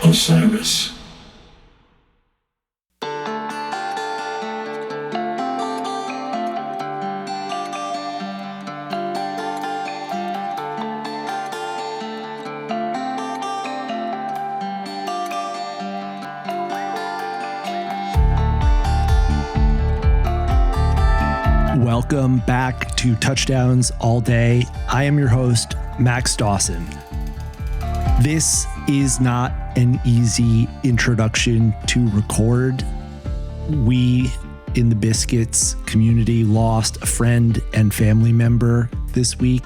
Osiris. Welcome back to Touchdowns All Day. I am your host, Max Dawson. This is not an easy introduction to record. We in the Biscuits community lost a friend and family member this week.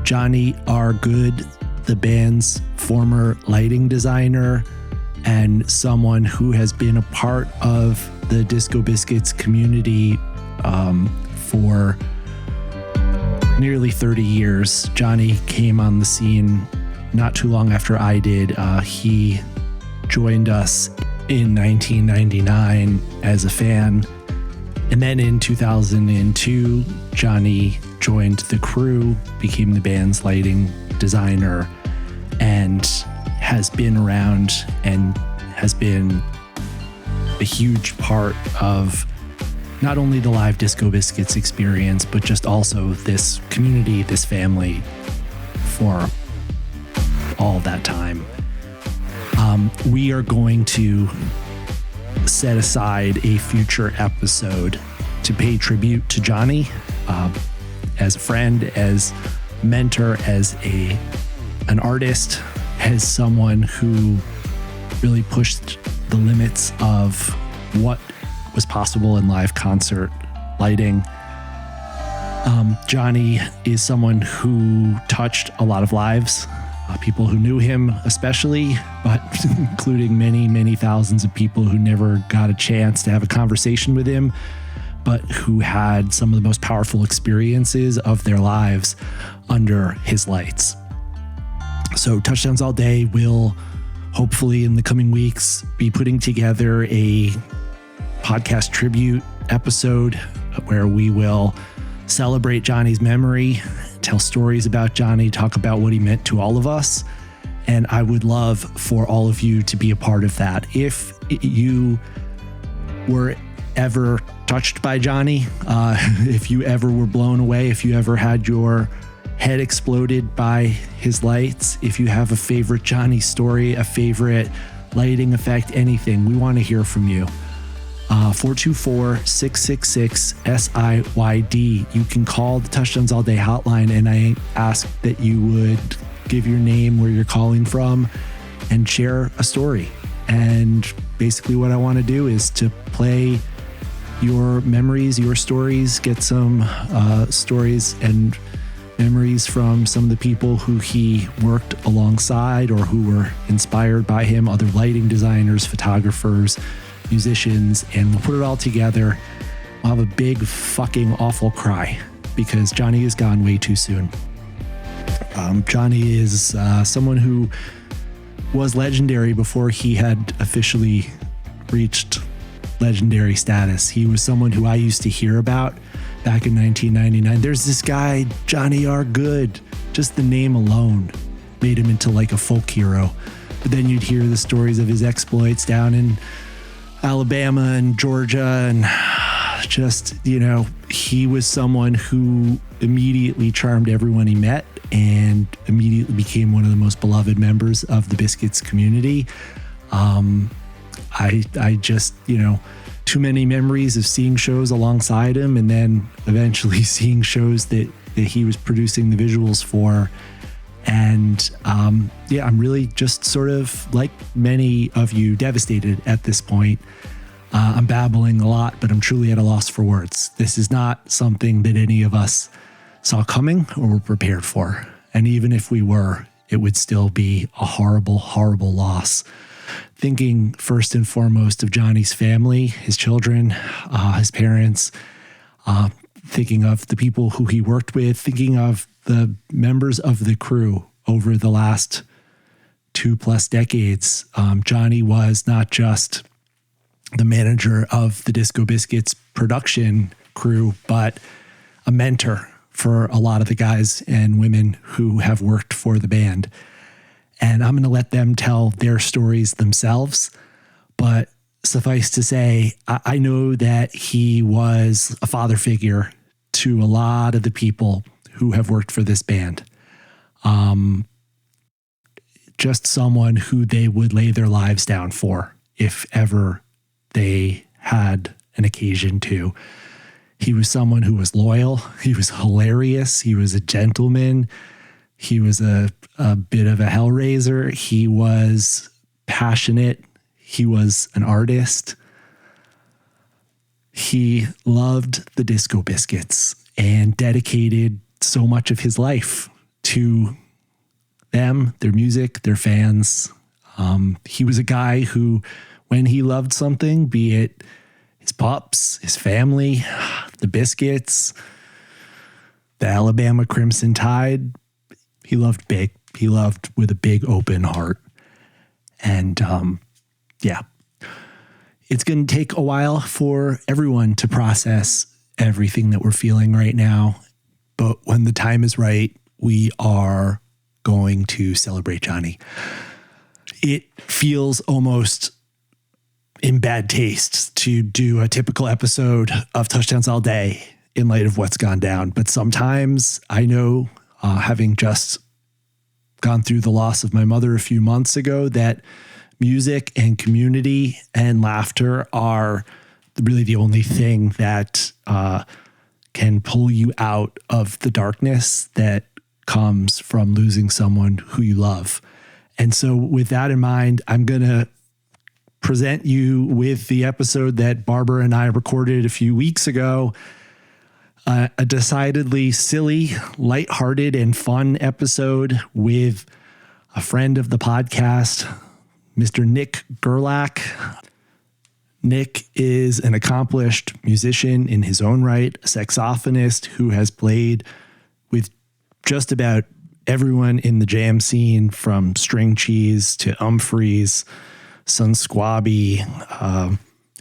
Johnny R. Goode, the band's former lighting designer and someone who has been a part of the Disco Biscuits community for nearly 30 years. Johnny came on the scene not too long after I did. He joined us in 1999 as a fan. And then in 2002, Johnny joined the crew, became the band's lighting designer, and has been around and has been a huge part of not only the live Disco Biscuits experience, but just also this community, this family for all that time. We are going to set aside a future episode to pay tribute to Johnny as a friend, as a mentor, as an artist, as someone who really pushed the limits of what was possible in live concert lighting. Johnny is someone who touched a lot of lives, people who knew him especially, but including many, many thousands of people who never got a chance to have a conversation with him, but who had some of the most powerful experiences of their lives under his lights. So Touchdowns All Day will hopefully in the coming weeks be putting together a podcast tribute episode where we will celebrate Johnny's memory, tell stories about Johnny, talk about what he meant to all of us. And I would love for all of you to be a part of that. If you were ever touched by Johnny, if you ever were blown away, if you ever had your head exploded by his lights, if you have a favorite Johnny story, a favorite lighting effect, anything, we want to hear from you. 424-666-SIYD. You can call the Touchdowns All Day hotline, and I ask that you would give your name, where you're calling from, and share a story. And basically what I want to do is to play your memories, your stories, get some stories and memories from some of the people who he worked alongside or who were inspired by him, other lighting designers, photographers, musicians, and we'll put it all together. We'll have a big fucking awful cry because Johnny is gone way too soon. Johnny is someone who was legendary before he had officially reached legendary status. He was someone who I used to hear about back in 1999. There's this guy, Johnny R. Goode. Just the name alone made him into like a folk hero. But then you'd hear the stories of his exploits down in Alabama and Georgia, and just, you know, he was someone who immediately charmed everyone he met and immediately became one of the most beloved members of the Biscuits community. I just, you know, too many memories of seeing shows alongside him and then eventually seeing shows that he was producing the visuals for. And yeah, I'm really just sort of like many of you devastated at this point. I'm babbling a lot, but I'm truly at a loss for words. This is not something that any of us saw coming or were prepared for. And even if we were, it would still be a horrible, horrible loss. Thinking first and foremost of Johnny's family, his children, his parents, thinking of the people who he worked with, thinking of the members of the crew over the last 2+ decades. Johnny was not just the manager of the Disco Biscuits production crew, but a mentor for a lot of the guys and women who have worked for the band. and I'm going to let them tell their stories themselves. But suffice to say, I know that he was a father figure to a lot of the people who have worked for this band. Just someone who they would lay their lives down for if ever they had an occasion to. He was someone who was loyal. He was hilarious. He was a gentleman. He was a bit of a hellraiser. He was passionate. He was an artist. He loved the Disco Biscuits and dedicated so much of his life to them, their music, their fans. He was a guy who, when he loved something, be it his pups, his family, the Biscuits, the Alabama Crimson Tide, he loved big. He loved with a big open heart. And yeah, it's going to take a while for everyone to process everything that we're feeling right now. But when the time is right, we are going to celebrate Johnny. It feels almost in bad taste to do a typical episode of Touchdowns All Day in light of what's gone down. But sometimes I know, having just gone through the loss of my mother a few months ago, that music and community and laughter are really the only thing that can pull you out of the darkness that comes from losing someone who you love. And so with that in mind, I'm going to present you with the episode that Barber and I recorded a few weeks ago. A decidedly silly, lighthearted, and fun episode with a friend of the podcast, Mr. Nick Gerlach. Nick is an accomplished musician in his own right, a saxophonist who has played with just about everyone in the jam scene, from String Cheese to Umphreys, Sun Squabby.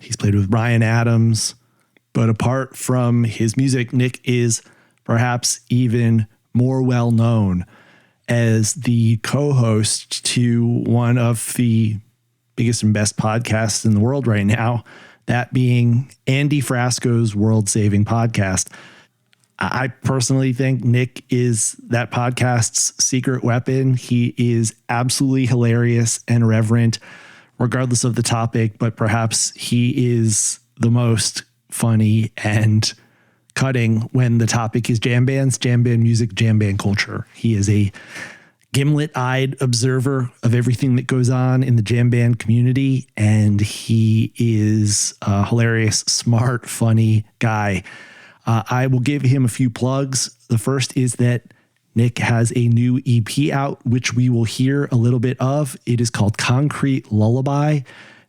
He's played with Ryan Adams. But apart from his music, Nick is perhaps even more well known as the co-host to one of the biggest and best podcasts in the world right now, that being Andy Frasco's World Saving Podcast. I personally think Nick is that podcast's secret weapon. He is absolutely hilarious and irreverent, regardless of the topic, but perhaps he is the most funny and cutting when the topic is jam bands, jam band music, jam band culture. He is a gimlet-eyed observer of everything that goes on in the jam band community, and he is a hilarious, smart, funny guy. I will give him a few plugs. The first is that Nick has a new EP out, which we will hear a little bit of. It is called Concrete Lullaby,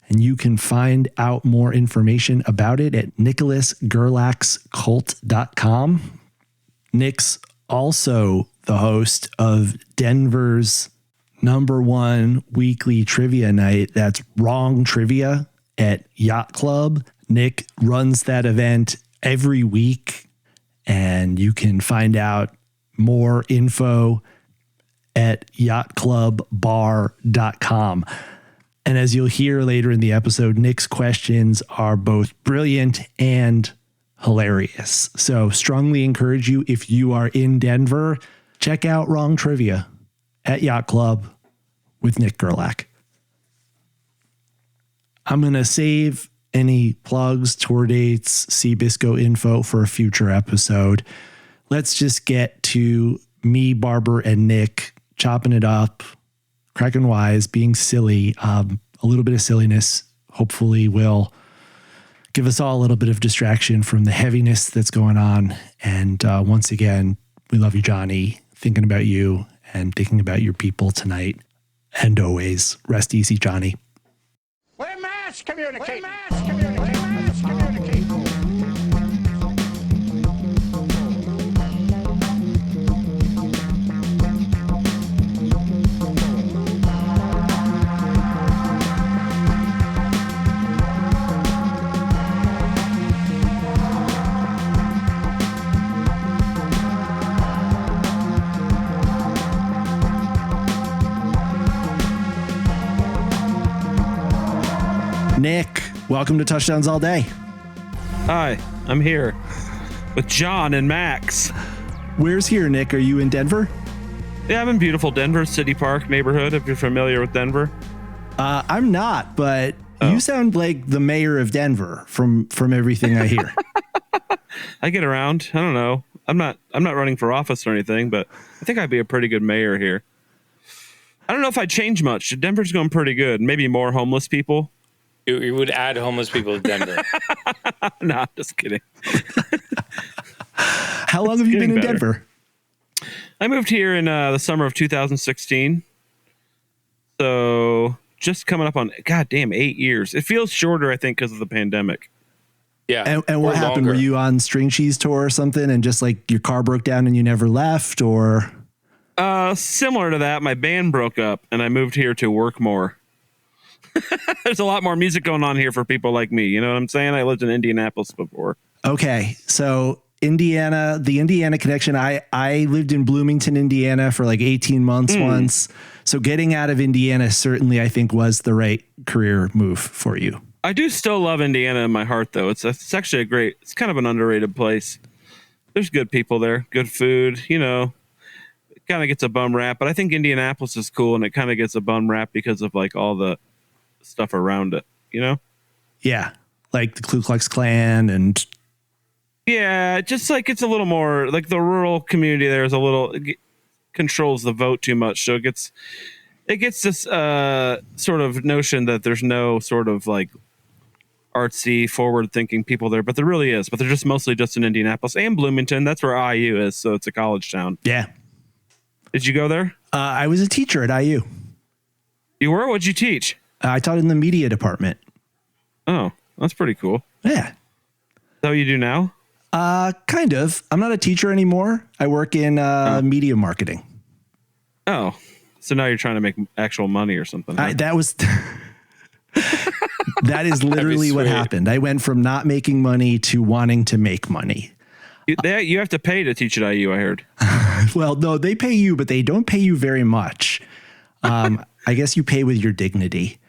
and you can find out more information about it at nicholasgerlachscult.com. Nick's also the host of Denver's #1 weekly trivia night. That's Wrong Trivia at Yacht Club. Nick runs that event every week, and you can find out more info at yachtclubbar.com. And as you'll hear later in the episode, Nick's questions are both brilliant and hilarious. So strongly encourage you, if you are in Denver, check out Wrong Trivia at Yacht Club with Nick Gerlach. I'm going to save any plugs, tour dates, see Bisco info for a future episode. Let's just get to me, Barber, and Nick chopping it up, cracking wise, being silly. A little bit of silliness hopefully will give us all a little bit of distraction from the heaviness that's going on. And once again, we love you, Johnny. Thinking about you and thinking about your people tonight. And always, rest easy, Johnny. We're mass communicating. We're mass communicating. We're mass communicating. Nick, welcome to Touchdowns All Day. Hi, I'm here with John and Max. Where's here, Nick? Are you in Denver? Yeah, I'm in beautiful Denver City Park neighborhood, if you're familiar with Denver. I'm not, but you sound like the mayor of Denver from everything I hear. I get around. I don't know. I'm not running for office or anything, but I think I'd be a pretty good mayor here. I don't know if I'd change much. Denver's going pretty good. Maybe more homeless people. You would add homeless people to Denver. Nah, just kidding. How long have you been in Denver? I moved here in the summer of 2016. So just coming up on, goddamn, 8 years. It feels shorter, I think, because of the pandemic. Yeah. And what happened? Longer. Were you on string cheese tour or something and just like your car broke down and you never left, or? Similar to that, my band broke up and I moved here to work more. There's a lot more music going on here for people like me. You know what I'm saying? I lived in Indianapolis before. Okay. So Indiana, the Indiana connection, I lived in Bloomington, Indiana for like 18 months once. So getting out of Indiana certainly, I think, was the right career move for you. I do still love Indiana in my heart, though. It's actually it's kind of an underrated place. There's good people there, good food, you know. It kind of gets a bum rap, but I think Indianapolis is cool, and it kind of gets a bum rap because of like all the stuff around it, you know? Yeah. Like the Ku Klux Klan and... Yeah, just like it's a little more like the rural community there is a little controls the vote too much. So it gets this sort of notion that there's no sort of like artsy, forward thinking people there, but there really is. But they're just mostly just in Indianapolis and Bloomington. That's where IU is. So it's a college town. Yeah. Did you go there? I was a teacher at IU. You were? What'd you teach? I taught in the media department. Oh, that's pretty cool. Yeah. Is that what you do now? Kind of. I'm not a teacher anymore. I work in media marketing. Oh, so now you're trying to make actual money or something. Huh? That is literally what happened. I went from not making money to wanting to make money. You have to pay to teach at IU, I heard. Well, no, they pay you, but they don't pay you very much. I guess you pay with your dignity.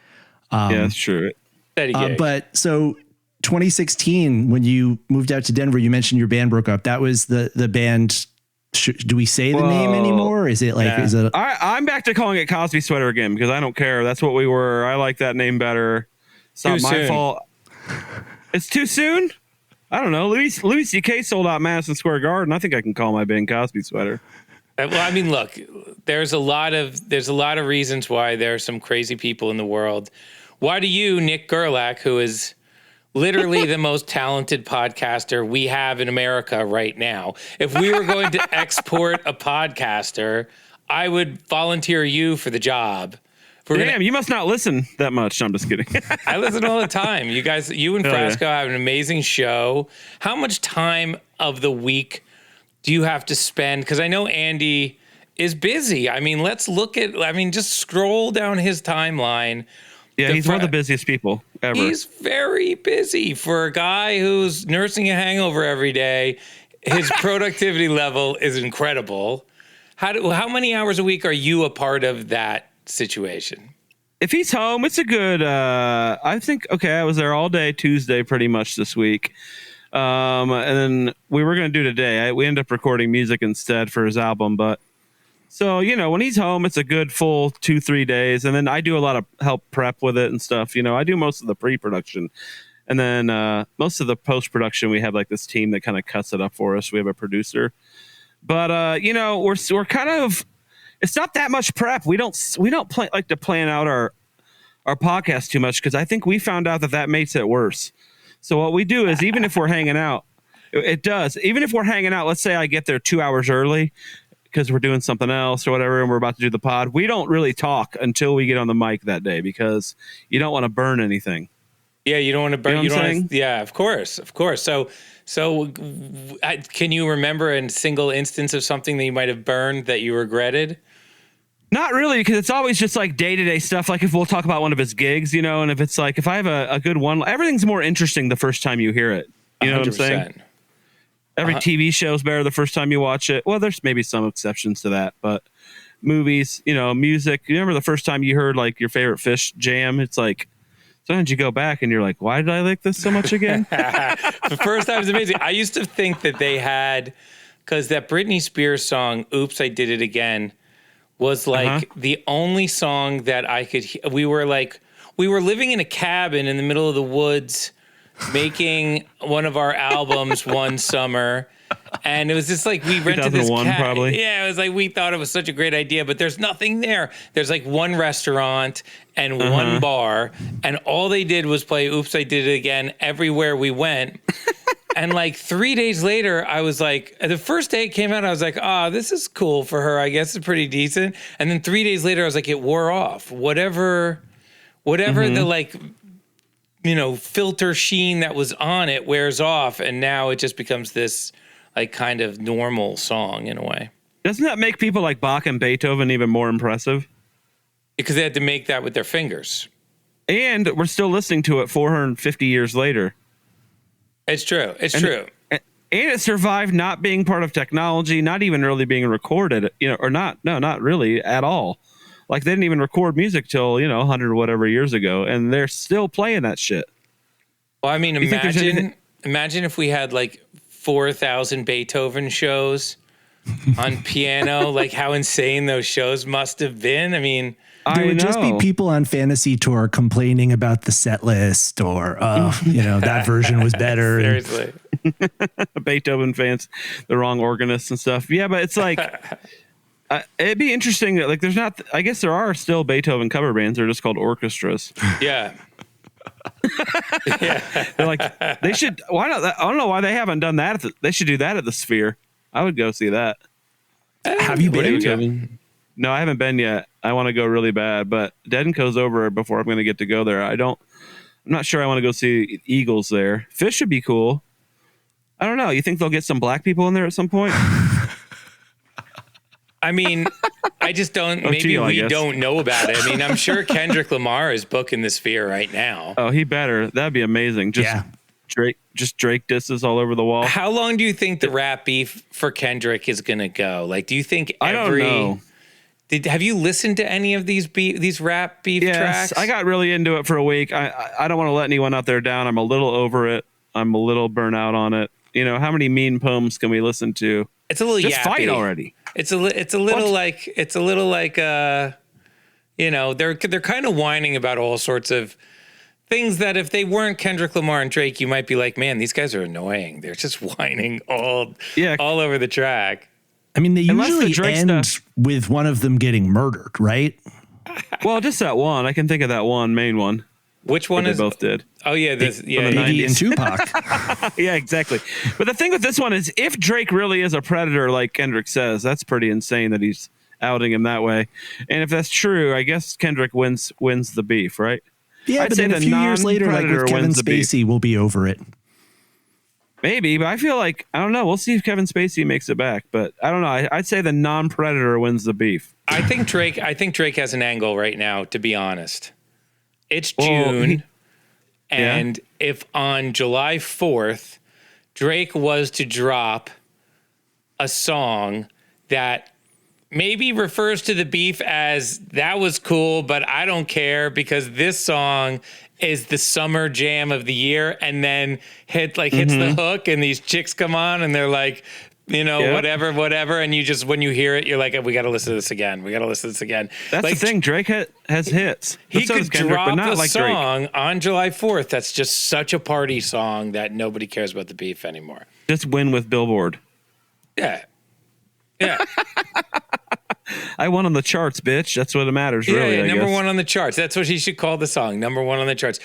Yeah, that's true. But so 2016, when you moved out to Denver, you mentioned your band broke up. That was the band. Do we say the name anymore? Or is it like, is it? I'm back to calling it Cosby Sweater again because I don't care. That's what we were. I like that name better. It's not my fault. It's too soon. I don't know. Louis C.K. sold out Madison Square Garden. I think I can call my band Cosby Sweater. Well, I mean, look, there's a lot of reasons why there are some crazy people in the world. Why do you, Nick Gerlach, who is literally the most talented podcaster we have in America right now, if we were going to export a podcaster, I would volunteer you for the job. Damn, you must not listen that much. No, I'm just kidding. I listen all the time. You guys, you and Frasco have an amazing show. How much time of the week do you have to spend? Because I know Andy is busy. I mean, just scroll down his timeline. Yeah, he's one of the busiest people ever. He's very busy for a guy who's nursing a hangover every day. His productivity level is incredible. How many hours a week are you a part of that situation? If he's home, it's a good, I think, I was there all day Tuesday pretty much this week. And then we were going to do today. We ended up recording music instead for his album. But so, you know, when he's home, it's a good full 2-3 days. And then I do a lot of help prep with it and stuff. You know, I do most of the pre-production. And then most of the post-production, we have like this team that kind of cuts it up for us. We have a producer. But, you know, we're kind of, it's not that much prep. We don't like to plan out our podcast too much because I think we found out that makes it worse. So what we do is even if we're hanging out, even if we're hanging out, let's say I get there 2 hours early because we're doing something else or whatever and we're about to do the pod, we don't really talk until we get on the mic that day because you don't want to burn anything. Yeah, you don't want to burn. You know what I'm saying? Yeah, of course. So can you remember a single instance of something that you might have burned that you regretted? Not really, because it's always just like day-to-day stuff. Like if we'll talk about one of his gigs, you know, and if it's like, if I have a good one, everything's more interesting the first time you hear it. You know 100%. What I'm saying? Every TV show's better the first time you watch it. Well, there's maybe some exceptions to that, but movies, you know, music. You remember the first time you heard like your favorite Fish jam? It's Sometimes you go back and you're like, why did I like this so much again? The first time was amazing. I used to think that they had, because that Britney Spears song, Oops, I Did It Again, was like the only song that I could we were living in a cabin in the middle of the woods making one of our albums one summer. And it was just like we rented this probably. Yeah, it was like we thought it was such a great idea, but there's nothing there. There's like one restaurant and one bar, and all they did was play Oops, I Did It Again everywhere we went. And like 3 days later, I was like, the first day it came out, I was like, this is cool for her. I guess it's pretty decent. And then 3 days later, I was like, it wore off. Whatever the like, filter sheen that was on it wears off. And now it just becomes this like kind of normal song in a way. Doesn't that make people like Bach and Beethoven even more impressive? Because they had to make that with their fingers. And we're still listening to it 450 years later. It's true. It's true. And it survived not being part of technology, not even really being recorded, not really at all. Like they didn't even record music till, 100 whatever years ago, and they're still playing that shit. Well, I mean, imagine if we had like 4,000 Beethoven shows on piano, like how insane those shows must have been. I mean, there would just be people on Fantasy Tour complaining about the set list or, that version was better. Seriously. Beethoven fans, the wrong organists and stuff. Yeah, but it's like, it'd be interesting that like I guess there are still Beethoven cover bands. They're just called orchestras. Yeah. They're like, they should, why not? I don't know why they haven't done that. They should do that at the Sphere. I would go see that. Have you been, Kevin? No, I haven't been yet. I want to go really bad, but Dead & Co's over before I'm going to get to go there. I'm not sure I want to go see Eagles there. Fish should be cool. I don't know. You think they'll get some black people in there at some point? I mean, I just don't, maybe we don't know about it. I mean, I'm sure Kendrick Lamar is booking the Sphere right now. Oh, he better. That'd be amazing. Drake disses all over the wall. How long do you think the rap beef for Kendrick is going to go? Like, do you think I don't know. Have you listened to any of these rap beef tracks? I got really into it for a week. I don't want to let anyone out there down. I'm a little over it. I'm a little burnt out on it. How many mean poems can we listen to? It's a little just yappy. Fight already. It's a little like they're kind of whining about all sorts of things that if they weren't Kendrick Lamar and Drake, you might be like, man, these guys are annoying. They're just whining all over the track. I mean, they usually end with one of them getting murdered, right? Well, just that one. I can think of that one main one. Which one is? They both did. Oh yeah, Biggie and Tupac. Yeah, exactly. But the thing with this one is, if Drake really is a predator, like Kendrick says, that's pretty insane that he's outing him that way. And if that's true, I guess Kendrick wins the beef, right? Yeah, but then a few years later, like with Kevin Spacey, we'll be over it. Maybe, but I feel like, I don't know. We'll see if Kevin Spacey makes it back. But I don't know. I'd say the non-predator wins the beef. I think Drake has an angle right now, to be honest. It's June. And if on July 4th, Drake was to drop a song that maybe refers to the beef as that was cool, but I don't care because this song is the summer jam of the year, and then hits the hook and these chicks come on and they're like, whatever. And you just, when you hear it, you're like, we got to listen to this again. That's the thing. Drake has hits. He could drop a song on July 4th. That's just such a party song that nobody cares about the beef anymore. Just win with Billboard. Yeah. I won on the charts, bitch. That's what matters, really. Yeah, number one on the charts. That's what he should call the song. Number one on the charts.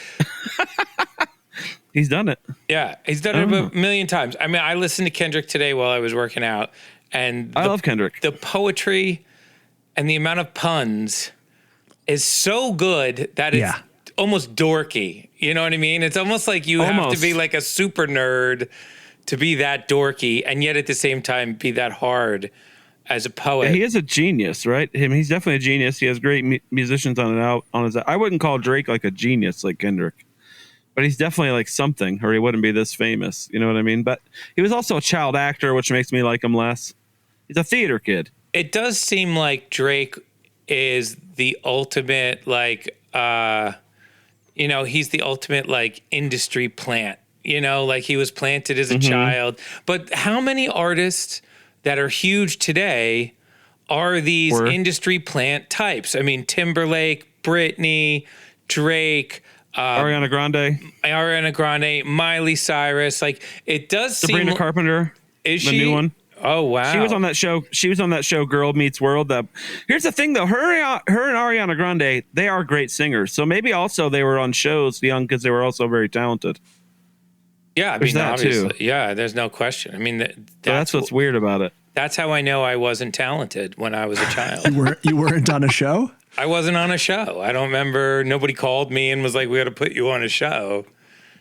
He's done it. Yeah, he's done it a million times. I mean, I listened to Kendrick today while I was working out, and I love Kendrick. The poetry and the amount of puns is so good that it's almost dorky. You know what I mean? It's almost like you have to be like a super nerd to be that dorky, and yet at the same time be that hard as a poet. Yeah, he is a genius, right? He's definitely a genius. He has great musicians on his. I wouldn't call Drake like a genius like Kendrick, but he's definitely like something, or he wouldn't be this famous. You know what I mean? But he was also a child actor, which makes me like him less. He's a theater kid. It does seem like Drake is the ultimate you know, he's the ultimate like industry plant, you know, like he was planted as a child. But how many artists that are huge today are these industry plant types? I mean, Timberlake, Britney, Drake, Ariana Grande, Miley Cyrus. Like it does Sabrina seem. Carpenter. Is the she? new one? Oh wow. She was on that show Girl Meets World. Here's the thing though, her and Ariana Grande, they are great singers. So maybe also they were on shows young because they were also very talented. Yeah, I mean, obviously. Yeah, there's no question. I mean, that's what's weird about it. That's how I know I wasn't talented when I was a child. You weren't on a show? I wasn't on a show. I don't remember. Nobody called me and was like, "We got to put you on a show."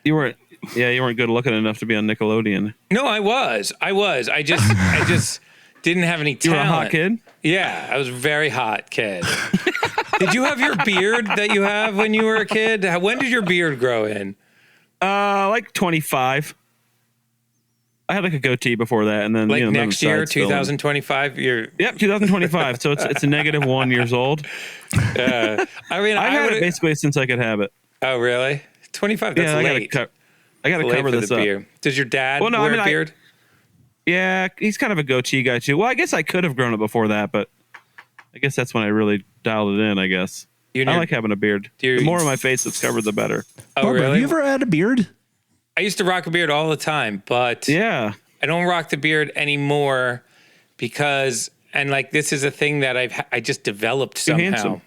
You weren't. Yeah, you weren't good looking enough to be on Nickelodeon. No, I was. I just didn't have any talent. You were a hot kid? Yeah, I was a very hot kid. Did you have your beard that you have when you were a kid? When did your beard grow in? Like 25. I had like a goatee before that, and then like next year, 2025. Yep, 2025. So it's a negative 1 years old. I mean, I've had it basically since I could have it. Oh, really? 25. That's late. I got to cover this up. Beard. Does your dad wear a beard? Yeah, he's kind of a goatee guy too. Well, I guess I could have grown it before that, but I guess that's when I really dialed it in. I guess I like having a beard. The more of my face that's covered, the better. Oh, Barbara, really? have you ever had a beard? I used to rock a beard all the time, but yeah, I don't rock the beard anymore because, and like this is a thing that I just developed somehow. Handsome.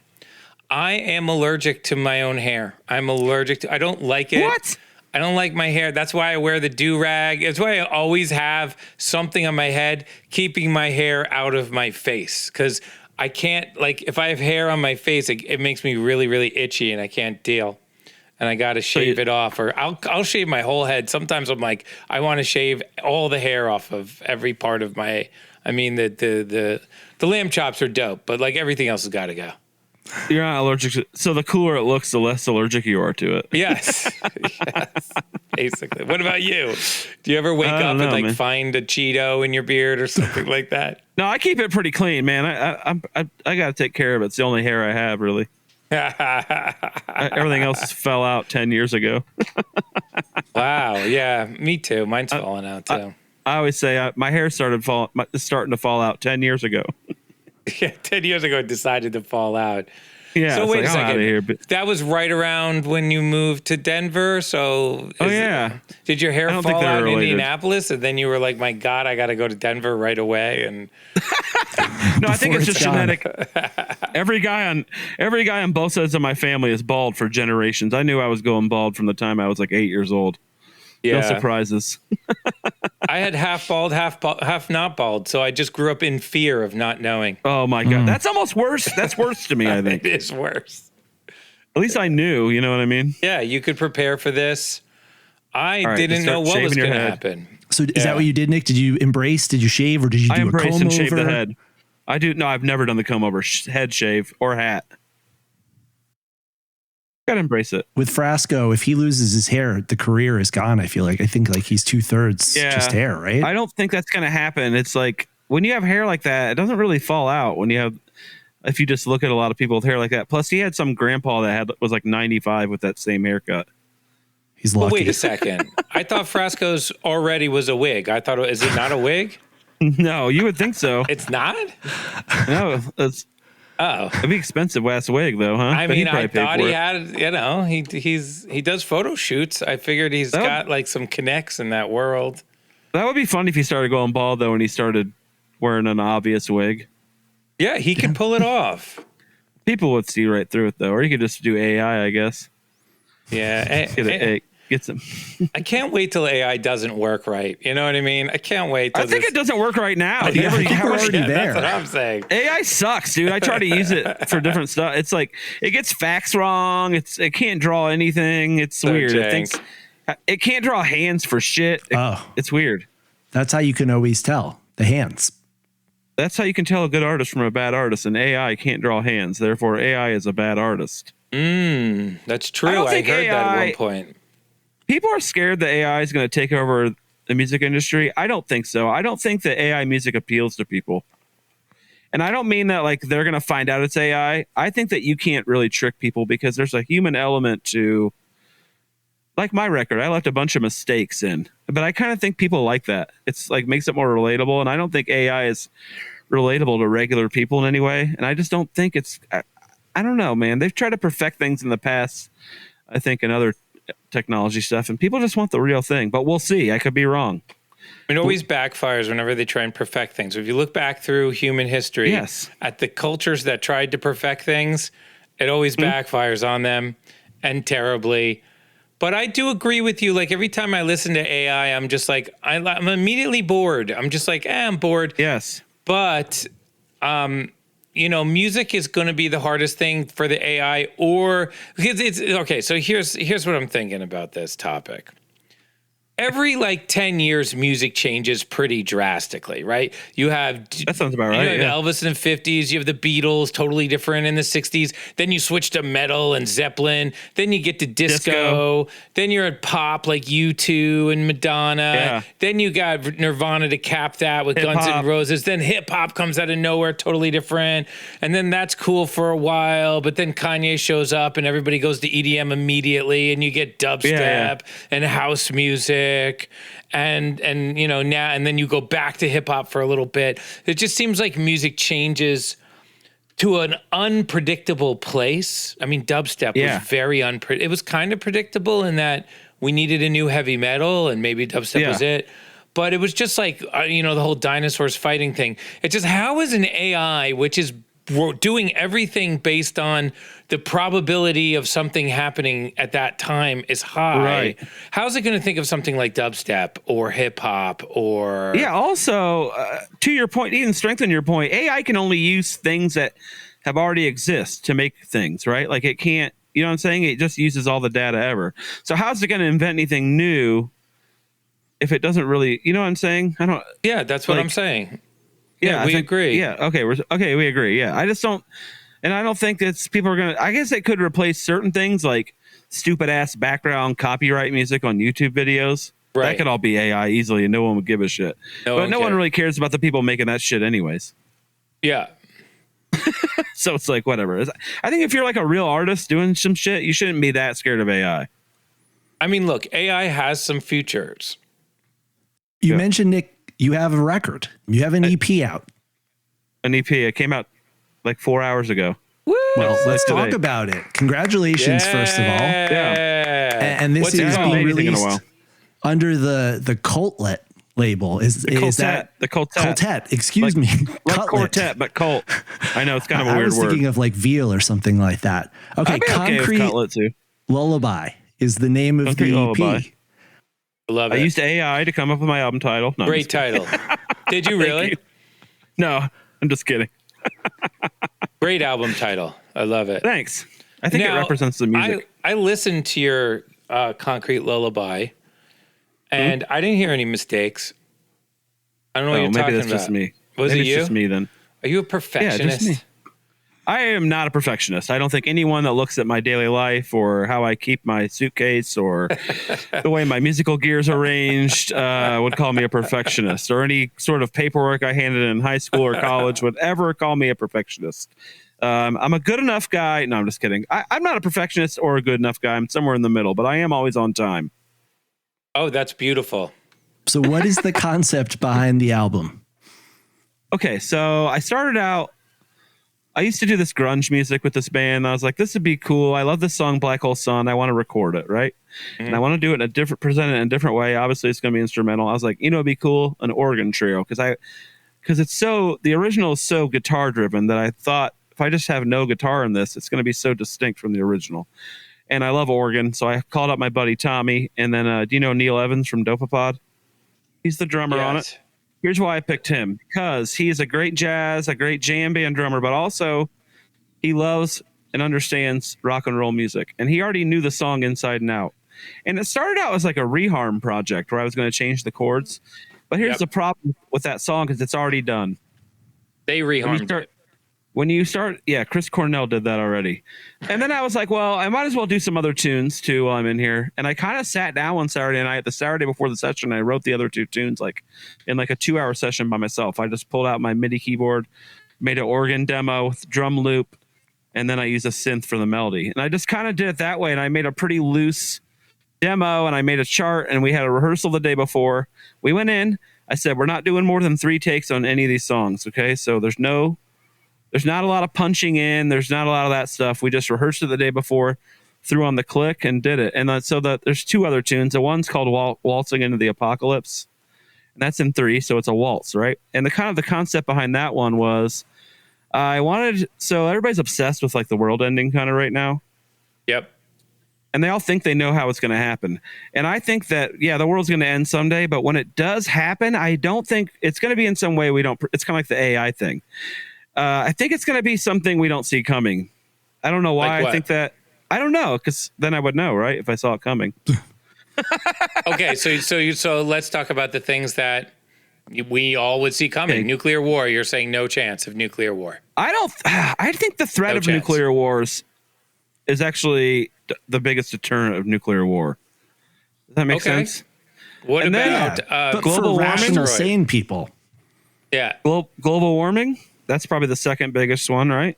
I am allergic to my own hair. I'm allergic to. I don't like it. What? I don't like my hair. That's why I wear the do-rag. It's why I always have something on my head, keeping my hair out of my face. Because I can't, like, if I have hair on my face, it makes me really, really itchy, and I can't deal. And I got to shave it off, or I'll shave my whole head. Sometimes I'm like, I want to shave all the hair off of every part of my. I mean, the lamb chops are dope, but like everything else has got to go. You're not allergic to, so the cooler it looks, the less allergic you are to it. Yes. Yes. Basically. What about you? Do you ever wake up and like find a Cheeto in your beard or something like that? No, I keep it pretty clean, man. I got to take care of it. It's the only hair I have, really. Everything else fell out 10 years ago. Wow. Yeah, me too. Mine's falling out too. I always say my hair starting to fall out 10 years ago. Yeah, 10 years ago, it decided to fall out. Yeah. So wait a second. Here, that was right around when you moved to Denver. So did your hair fall out in Indianapolis, and then you were like, "My God, I got to go to Denver right away"? And no, I think it's just genetic. Every guy on both sides of my family is bald for generations. I knew I was going bald from the time I was like 8 years old. Yeah. No surprises. I had half bald, half not bald. So I just grew up in fear of not knowing. Oh my God. That's almost worse. That's worse to me, I think. It is worse. At least I knew, you know what I mean? Yeah, you could prepare for this. I didn't know what was going to happen. So is that what you did, Nick? Did you shave, or did you do a comb over? I embraced and shaved the head. No, I've never done the comb over, head shave or hat. Gotta embrace it. With Frasco, if he loses his hair, the career is gone. I think like he's 2/3 just hair, right? I don't think that's gonna happen. It's like when you have hair like that, it doesn't really fall out. If you just look at a lot of people with hair like that. Plus, he had some grandpa that was like 95 with that same haircut. He's lucky. Well, wait a second. I thought Frasco's already was a wig. I thought, is it not a wig? No, you would think so. It's not? No, it'd be expensive ass wig though, huh? I mean, I thought he had, he does photo shoots. I figured he's got like some connects in that world. That would be fun if he started going bald though, and he started wearing an obvious wig. Yeah, he can pull it off. People would see right through it though, or you could just do AI, I guess. Yeah, get some. I can't wait till AI doesn't work right. You know what I mean? I can't wait. I think it doesn't work right now. We're already there. That's what I'm saying. AI sucks, dude. I try to use it for different stuff. It's like it gets facts wrong. It can't draw anything. It's so weird. It can't draw hands for shit. It's weird. That's how you can always tell the hands. That's how you can tell a good artist from a bad artist. And AI can't draw hands. Therefore, AI is a bad artist. That's true. I heard that at one point. People are scared that AI is going to take over the music industry. I don't think so. I don't think that AI music appeals to people. And I don't mean that like they're going to find out it's AI. I think that you can't really trick people because there's a human element to, like my record. I left a bunch of mistakes in, but I kind of think people like that. It's like makes it more relatable. And I don't think AI is relatable to regular people in any way. And I just don't think it's, I don't know, man. They've tried to perfect things in the past, I think, and other technology stuff, and people just want the real thing. But we'll see. I could be wrong. It always backfires whenever they try and perfect things. If you look back through human history, Yes. at the cultures that tried to perfect things, it always backfires on them, and terribly. But I do agree with you. Like every time I listen to AI, I'm just like, I'm immediately bored. I'm just like, I'm bored. Yes. But, you know, music is going to be the hardest thing for the AI, or because it's okay. So here's what I'm thinking about this topic. Every like 10 years, music changes pretty drastically, right? You have That sounds about right. You have Elvis in the 50s. You have the Beatles, totally different in the 60s. Then you switch to metal and Zeppelin. Then you get to disco. Then you're at pop like U2 and Madonna. Yeah. Then you got Nirvana to cap that with Guns N' Roses. Then hip hop comes out of nowhere, totally different. And then that's cool for a while. But then Kanye shows up and everybody goes to EDM immediately. And you get dubstep and house music. And you know now and then you go back to hip hop for a little bit. It just seems like music changes to an unpredictable place. I mean, dubstep was very it was kind of predictable in that we needed a new heavy metal and maybe dubstep was it. But it was just like you know, the whole dinosaurs fighting thing. It's just, how is an AI, which is doing everything based on the probability of something happening at that time is high. Right. How's it going to think of something like dubstep or hip hop or? Yeah. Also, to your point, even strengthen your point, AI can only use things that have already exist to make things, right? Like it can't, you know what I'm saying? It just uses all the data ever. So how's it going to invent anything new if it doesn't really, you know what I'm saying? I don't. Yeah, that's what I'm saying. Yeah, we agree. Yeah, okay, we agree. Yeah, I just don't, and I don't think that people are gonna. I guess it could replace certain things like stupid ass background copyright music on YouTube videos. Right. That could all be AI easily, and no one would give a shit. But no one really cares about the people making that shit, anyways. Yeah. So it's like whatever. I think if you're like a real artist doing some shit, you shouldn't be that scared of AI. I mean, look, AI has some futures. You mentioned, Nick, you have a record. You have an EP out. An EP. It came out like 4 hours ago. Woo! Well, let's talk about it. Congratulations, first of all. Yeah. And this is being released under the Cultlet label. Is that the Cultet? Cultet, excuse me. Like quartet, but cult. I know, it's kind of a weird word. I was thinking of like veal or something like that. Okay, Concrete too. Lullaby is the name of the EP. Lullaby. Love it. I used AI to come up with my album title. No, great title. Did you really? You. No, I'm just kidding. Great album title. I love it. Thanks. I think it represents the music. I listened to your Concrete Lullaby, and I didn't hear any mistakes. I don't know what you're talking about. Maybe that's just me. Was it you? It's just me then. Are you a perfectionist? Yeah, just me. I am not a perfectionist. I don't think anyone that looks at my daily life or how I keep my suitcase or the way my musical gears are arranged would call me a perfectionist, or any sort of paperwork I handed in high school or college would ever call me a perfectionist. I'm a good enough guy. No, I'm just kidding. I'm not a perfectionist or a good enough guy. I'm somewhere in the middle, but I am always on time. Oh, that's beautiful. So what is the concept behind the album? Okay, so I started out, I used to do this grunge music with this band. I was like, this would be cool. I love this song, Black Hole Sun. I want to record it, right? Mm-hmm. And I want to do it in a different, present it in a different way. Obviously, it's going to be instrumental. I was like, you know, it'd be cool, an organ trio, because it's so, the original is so guitar driven that I thought if I just have no guitar in this, it's going to be so distinct from the original. And I love organ, so I called up my buddy Tommy, and then do you know Neil Evans from Dopapod? He's the drummer on it. Here's why I picked him, because he's a great jazz, a great jam band drummer, but also he loves and understands rock and roll music. And he already knew the song inside and out. And it started out as like a reharm project where I was going to change the chords. But here's the problem with that song, because it's already done. They reharmed it. When you start, Chris Cornell did that already. And then I was like, well, I might as well do some other tunes too while I'm in here. And I kind of sat down one Saturday night, the Saturday before the session, I wrote the other two tunes like in like a 2-hour session by myself. I just pulled out my MIDI keyboard, made an organ demo with drum loop, and then I used a synth for the melody. And I just kind of did it that way, and I made a pretty loose demo, and I made a chart, and we had a rehearsal the day before. We went in. I said, we're not doing more than 3 takes on any of these songs, okay? So there's not a lot of punching in. There's not a lot of that stuff. We just rehearsed it the day before, threw on the click, and did it. And there's 2 other tunes. The one's called Waltzing into the Apocalypse, and that's in 3, so it's a waltz, right? And the concept behind that one was so everybody's obsessed with like the world ending kind of right now. Yep. And they all think they know how it's going to happen. And I think that, the world's going to end someday. But when it does happen, I don't think it's going to be in some way it's kind of like the AI thing. I think it's going to be something we don't see coming. I don't know why I think that. I don't know, because then I would know, right? If I saw it coming. Okay, so let's talk about the things that we all would see coming. Okay. Nuclear war. You're saying no chance of nuclear war. I think the threat of nuclear wars is actually the biggest deterrent of nuclear war. Does that make sense? What about but global for warming? Rational, sane people. Yeah. Global warming? That's probably the second biggest one, right?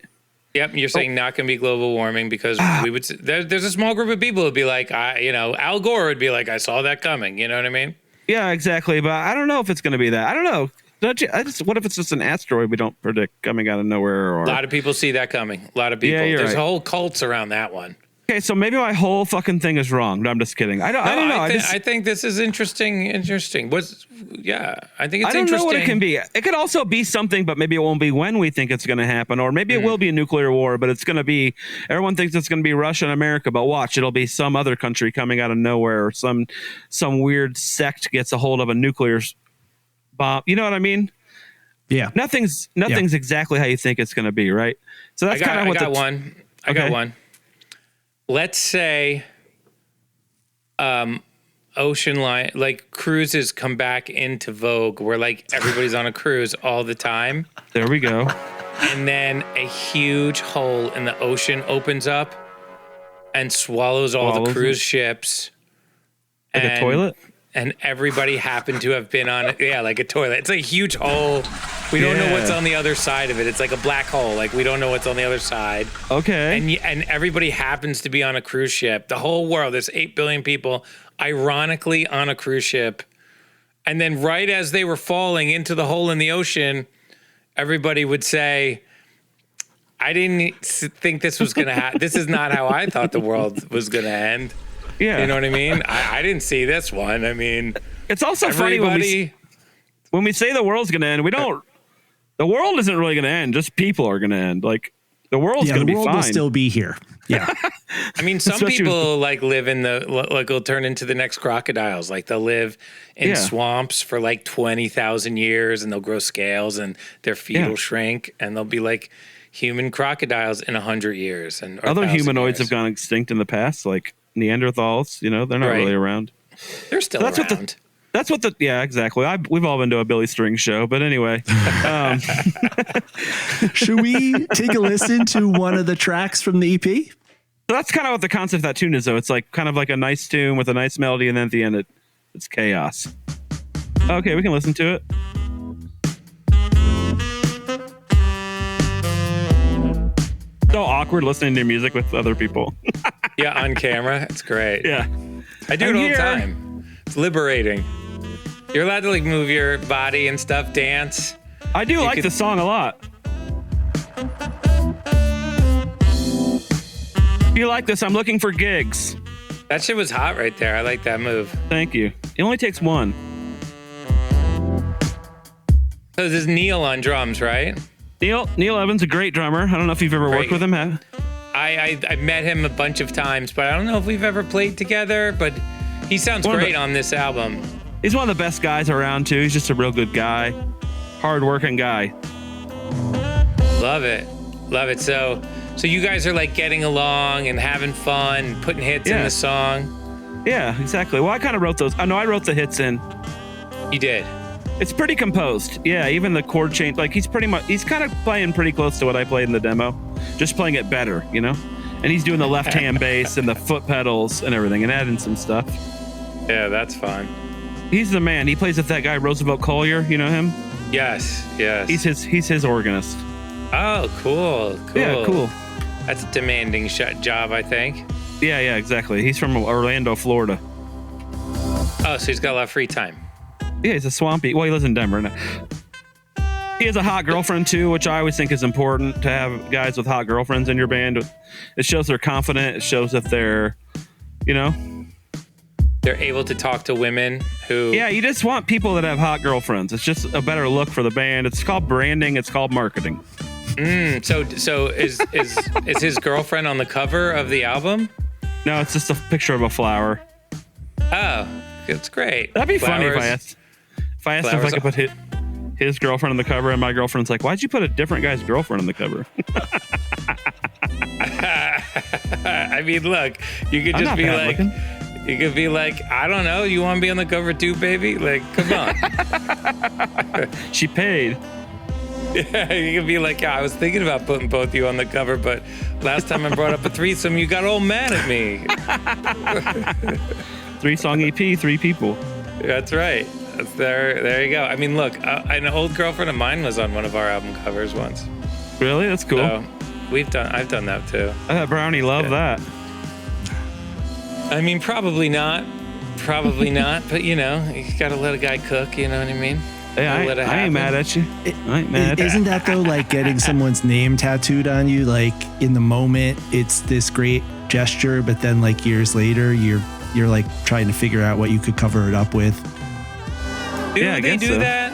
Yep. You're saying not going to be global warming because we would. There's a small group of people who'd be like, Al Gore would be like, I saw that coming. You know what I mean? Yeah, exactly. But I don't know if it's going to be that. I don't know. What if it's just an asteroid we don't predict coming out of nowhere? Or a lot of people see that coming. A lot of people. Yeah, There's whole cults around that one. Okay, so maybe my whole fucking thing is wrong. No, I'm just kidding. I don't know. I think this is interesting. I think it's interesting. I don't know what it can be. It could also be something, but maybe it won't be when we think it's going to happen. Or maybe it will be a nuclear war, but it's going to be, everyone thinks it's going to be Russia and America, but watch, it'll be some other country coming out of nowhere, or some weird sect gets a hold of a nuclear bomb. You know what I mean? Yeah. Nothing's exactly how you think it's going to be, right? So that's kind of what I got one. Let's say ocean line, like cruises come back into vogue where like everybody's on a cruise all the time. There we go. And then a huge hole in the ocean opens up and swallows all the cruise ships. Like a toilet? And everybody happened to have been on it. Yeah, like a toilet. It's a huge hole. We don't know what's on the other side of it. It's like a black hole. Like we don't know what's on the other side. Okay. And everybody happens to be on a cruise ship. The whole world, there's 8 billion people, ironically on a cruise ship. And then right as they were falling into the hole in the ocean, everybody would say, I didn't think this was going to happen. This is not how I thought the world was going to end. Yeah. You know what I mean? I didn't see this one. I mean, it's also funny when we say the world's going to end, the world isn't really going to end. Just people are going to end. Like the world's going to be fine. The world will still be here. Yeah. I mean, some people like live in will turn into the next crocodiles. Like they'll live in swamps for like 20,000 years and they'll grow scales and their feet will shrink and they'll be like human crocodiles in 100 years. And other humanoids have gone extinct in the past, like Neanderthals, they're not really around. They're still around. That's what exactly. We've all been to a Billy String show, but anyway. Should we take a listen to one of the tracks from the EP? So that's kind of what the concept of that tune is, though. It's like kind of like a nice tune with a nice melody, and then at the end it's chaos. Okay, we can listen to it. So awkward listening to music with other people. Yeah, on camera. It's great. Yeah. I do it all the time. It's liberating. You're allowed to like move your body and stuff, dance. I do like the song a lot. If you like this, I'm looking for gigs. That shit was hot right there. I like that move. Thank you. It only takes one. So this is Neil on drums, right? Neil Evans, a great drummer. I don't know if you've ever worked with him. I've met him a bunch of times, but I don't know if we've ever played together, but he sounds great on this album. He's one of the best guys around, too. He's just a real good guy. Hard-working guy. Love it. Love it. So you guys are like getting along and having fun, putting hits in the song. Yeah, exactly. Well, I kind of wrote those. I know I wrote the hits in. You did? It's pretty composed. Yeah, even the chord change. Like he's kind of playing pretty close to what I played in the demo. Just playing it better, And he's doing the left-hand bass and the foot pedals and everything and adding some stuff. Yeah, that's fun. He's the man. He plays with that guy, Roosevelt Collier. You know him? Yes. He's his organist. Oh, cool. Yeah, cool. That's a demanding job, I think. Yeah, exactly. He's from Orlando, Florida. Oh, so he's got a lot of free time. Yeah, he's a swampy. Well, he lives in Denver now. He has a hot girlfriend too, which I always think is important to have guys with hot girlfriends in your band. It shows they're confident. It shows that they're, they're able to talk to women who. Yeah, you just want people that have hot girlfriends. It's just a better look for the band. It's called branding. It's called marketing. So is his girlfriend on the cover of the album? No, it's just a picture of a flower. Oh, it's great. That'd be Flowers. funny if I asked him if I could put his girlfriend on the cover, and my girlfriend's like, "Why'd you put a different guy's girlfriend on the cover?" I mean, look, you could just be like, you could be like, I don't know, you want to be on the cover too, baby? Like, come on. She paid. Yeah, you could be like, yeah, I was thinking about putting both of you on the cover, but last time I brought up a threesome, you got all mad at me. 3-song EP, 3 people. That's right. There you go. I mean, look, an old girlfriend of mine was on one of our album covers once. Really? That's cool. So I've done that too. I thought Brownie loved that. I mean, probably not, but you gotta let a guy cook, you know what I mean? Yeah, I ain't mad at you. I ain't mad. Isn't that though like getting someone's name tattooed on you? Like in the moment, it's this great gesture, but then like years later, you're like trying to figure out what you could cover it up with. Do they do that?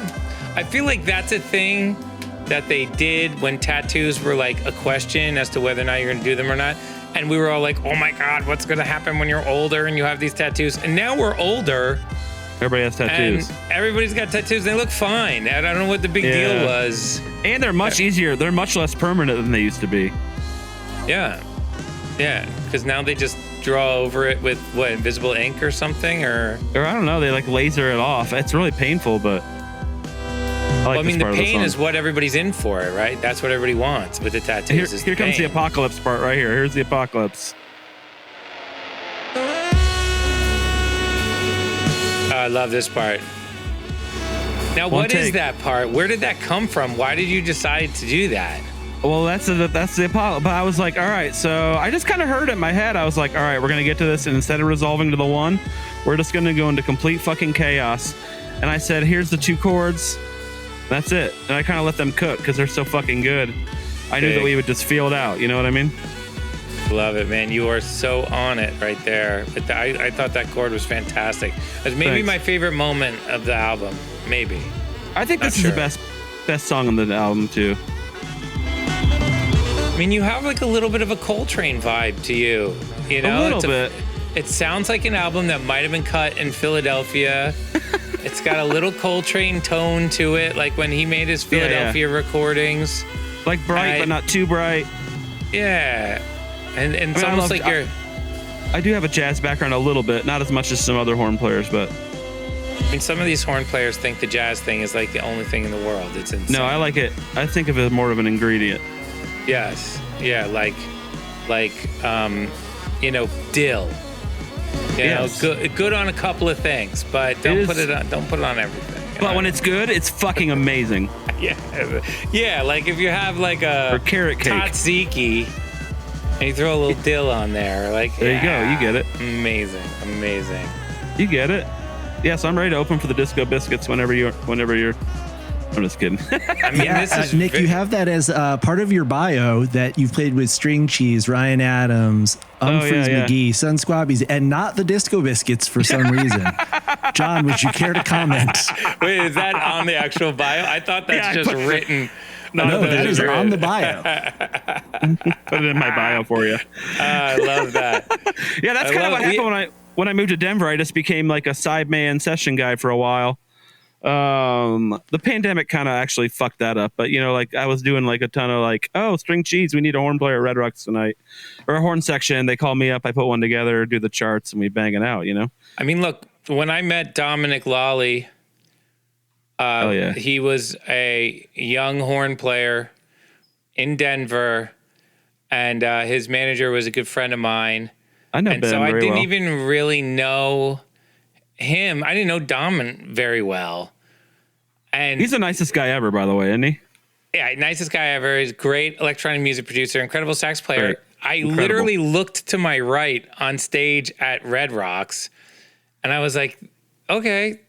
I feel like that's a thing that they did when tattoos were like a question as to whether or not you're going to do them or not. And we were all like, oh my God, what's going to happen when you're older and you have these tattoos? And now we're older. Everybody has tattoos. And everybody's got tattoos. They look fine. I don't know what the big deal was. And they're much easier. They're much less permanent than they used to be. Yeah. Yeah. Because now they just draw over it with what, invisible ink or something, or I don't know. They like laser it off. It's really painful, but I mean, the pain is what everybody's in for, right? That's what everybody wants with the tattoos. Here comes the apocalypse part right here. Here's the apocalypse. I love this part. Now, what is that part? Where did that come from? Why did you decide to do that? Well, that's the apocalypse. But I was like, all right. So I just kind of heard it in my head. I was like, all right, we're gonna get to this, and instead of resolving to the one, we're just gonna go into complete fucking chaos. And I said, here's the 2 chords. That's it. And I kind of let them cook because they're so fucking good. I knew that we would just feel it out. You know what I mean? Love it, man. You are so on it right there. But I thought that chord was fantastic. It was maybe my favorite moment of the album. Maybe. I think this is the best song on the album too. I mean, you have like a little bit of a Coltrane vibe to you. You know, a little bit. It sounds like an album that might have been cut in Philadelphia. It's got a little Coltrane tone to it, like when he made his Philadelphia recordings. Like bright, but not too bright. Yeah. And it's almost like you're... I do have a jazz background a little bit, not as much as some other horn players, but... I mean, some of these horn players think the jazz thing is like the only thing in the world. It's insane. No, I like it. I think of it as more of an ingredient. Yes. Yeah, like dill. You know, good on a couple of things, but don't put it on everything. But when it's good, it's fucking amazing. Yeah, like if you have like a carrot cake, tzatziki, and you throw a little dill on there, like there you go, you get it. Amazing. You get it. Yeah, so I'm ready to open for the Disco Biscuits whenever you're. I'm just kidding. I mean, this is Nick, you have that as part of your bio that you've played with String Cheese, Ryan Adams, Humphreys McGee, Sun Squabbies, and not the Disco Biscuits for some reason. John, would you care to comment? Wait, is that on the actual bio? I thought that's just written. No, that is on the bio. Put it in my bio for you. I love that. Yeah, that's kind of what happened when I moved to Denver. I just became like a sideman session guy for a while. The pandemic kind of actually fucked that up, but like I was doing like a ton of like, oh, String Cheese, we need a horn player at Red Rocks tonight, or a horn section. They call me up, I put one together, do the charts, and we bang it out. I mean, look, when I met Dominic Lawley, he was a young horn player in Denver, and his manager was a good friend of mine. I know Ben I very didn't well. even really know him. I didn't know Dom very well. And he's the nicest guy ever, by the way, isn't he? Yeah, nicest guy ever. He's a great electronic music producer, incredible sax player. Right. I Incredible. literally looked to my right on stage at Red Rocks, and I was like, okay,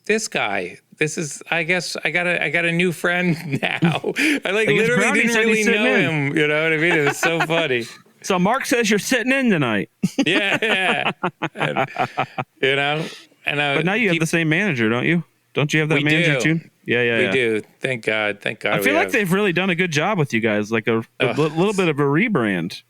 this guy. This is, I guess, I got a new friend now. I literally Brownie didn't said really he's know sitting in. him. You know what I mean? It was so funny. So Mark says you're sitting in tonight. Yeah. And, you know, and But now you have the same manager, don't you? Don't you have that We manager do. too? Yeah. we do. Thank God. I feel like they've really done a good job with you guys, like a little bit of a rebrand.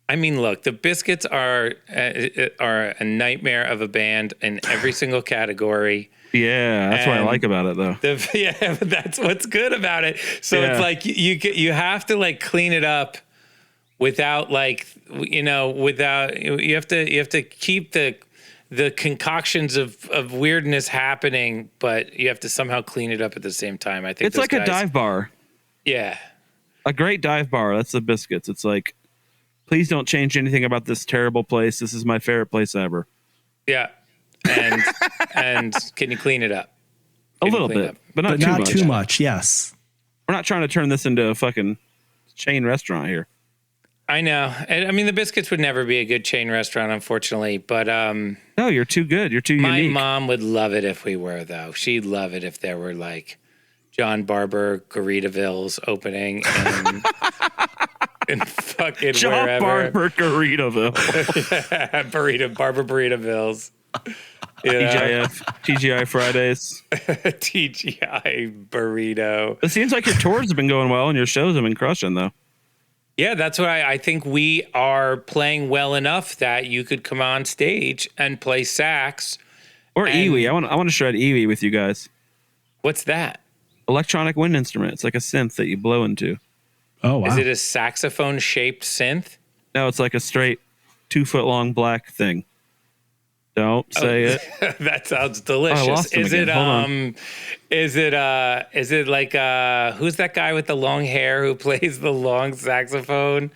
I mean, look, the Biscuits are a nightmare of a band in every single category. Yeah, that's what I And like about it, though. Yeah, but that's what's good about it. So Yeah. it's like you have to like clean it up without like you have to keep the concoctions of weirdness happening, but you have to somehow clean it up at the same time. I think It's like a dive bar. Yeah. A great dive bar. That's the Biscuits. It's like, please don't change anything about this terrible place. This is my favorite place ever. Yeah. And can you clean it up? A little bit, but not too much. too much. Yes. We're not trying to turn this into a fucking chain restaurant here. I know. I mean, the Biscuits would never be a good chain restaurant, unfortunately. But No, you're too good. You're too my unique. mom would love it if we were, though. She'd love it if there were like John Barber Garitavilles opening in fucking John wherever. Barber Garritoville. Barber Burritovilles. You know? TGI Fridays. TGI burrito. It seems like your tours have been going well and your shows have been crushing, though. Yeah, that's why I think we are playing well enough that you could come on stage and play sax. Or Iwi. I want to shred Iwi with you guys. What's that? Electronic wind instrument. It's like a synth that you blow into. Oh, wow. Is it a saxophone shaped synth? No, it's like a straight 2 foot long black thing. Don't say it. That sounds delicious. Oh, I lost him Is again. it Hold on. is it like who's that guy with the long hair who plays the long saxophone?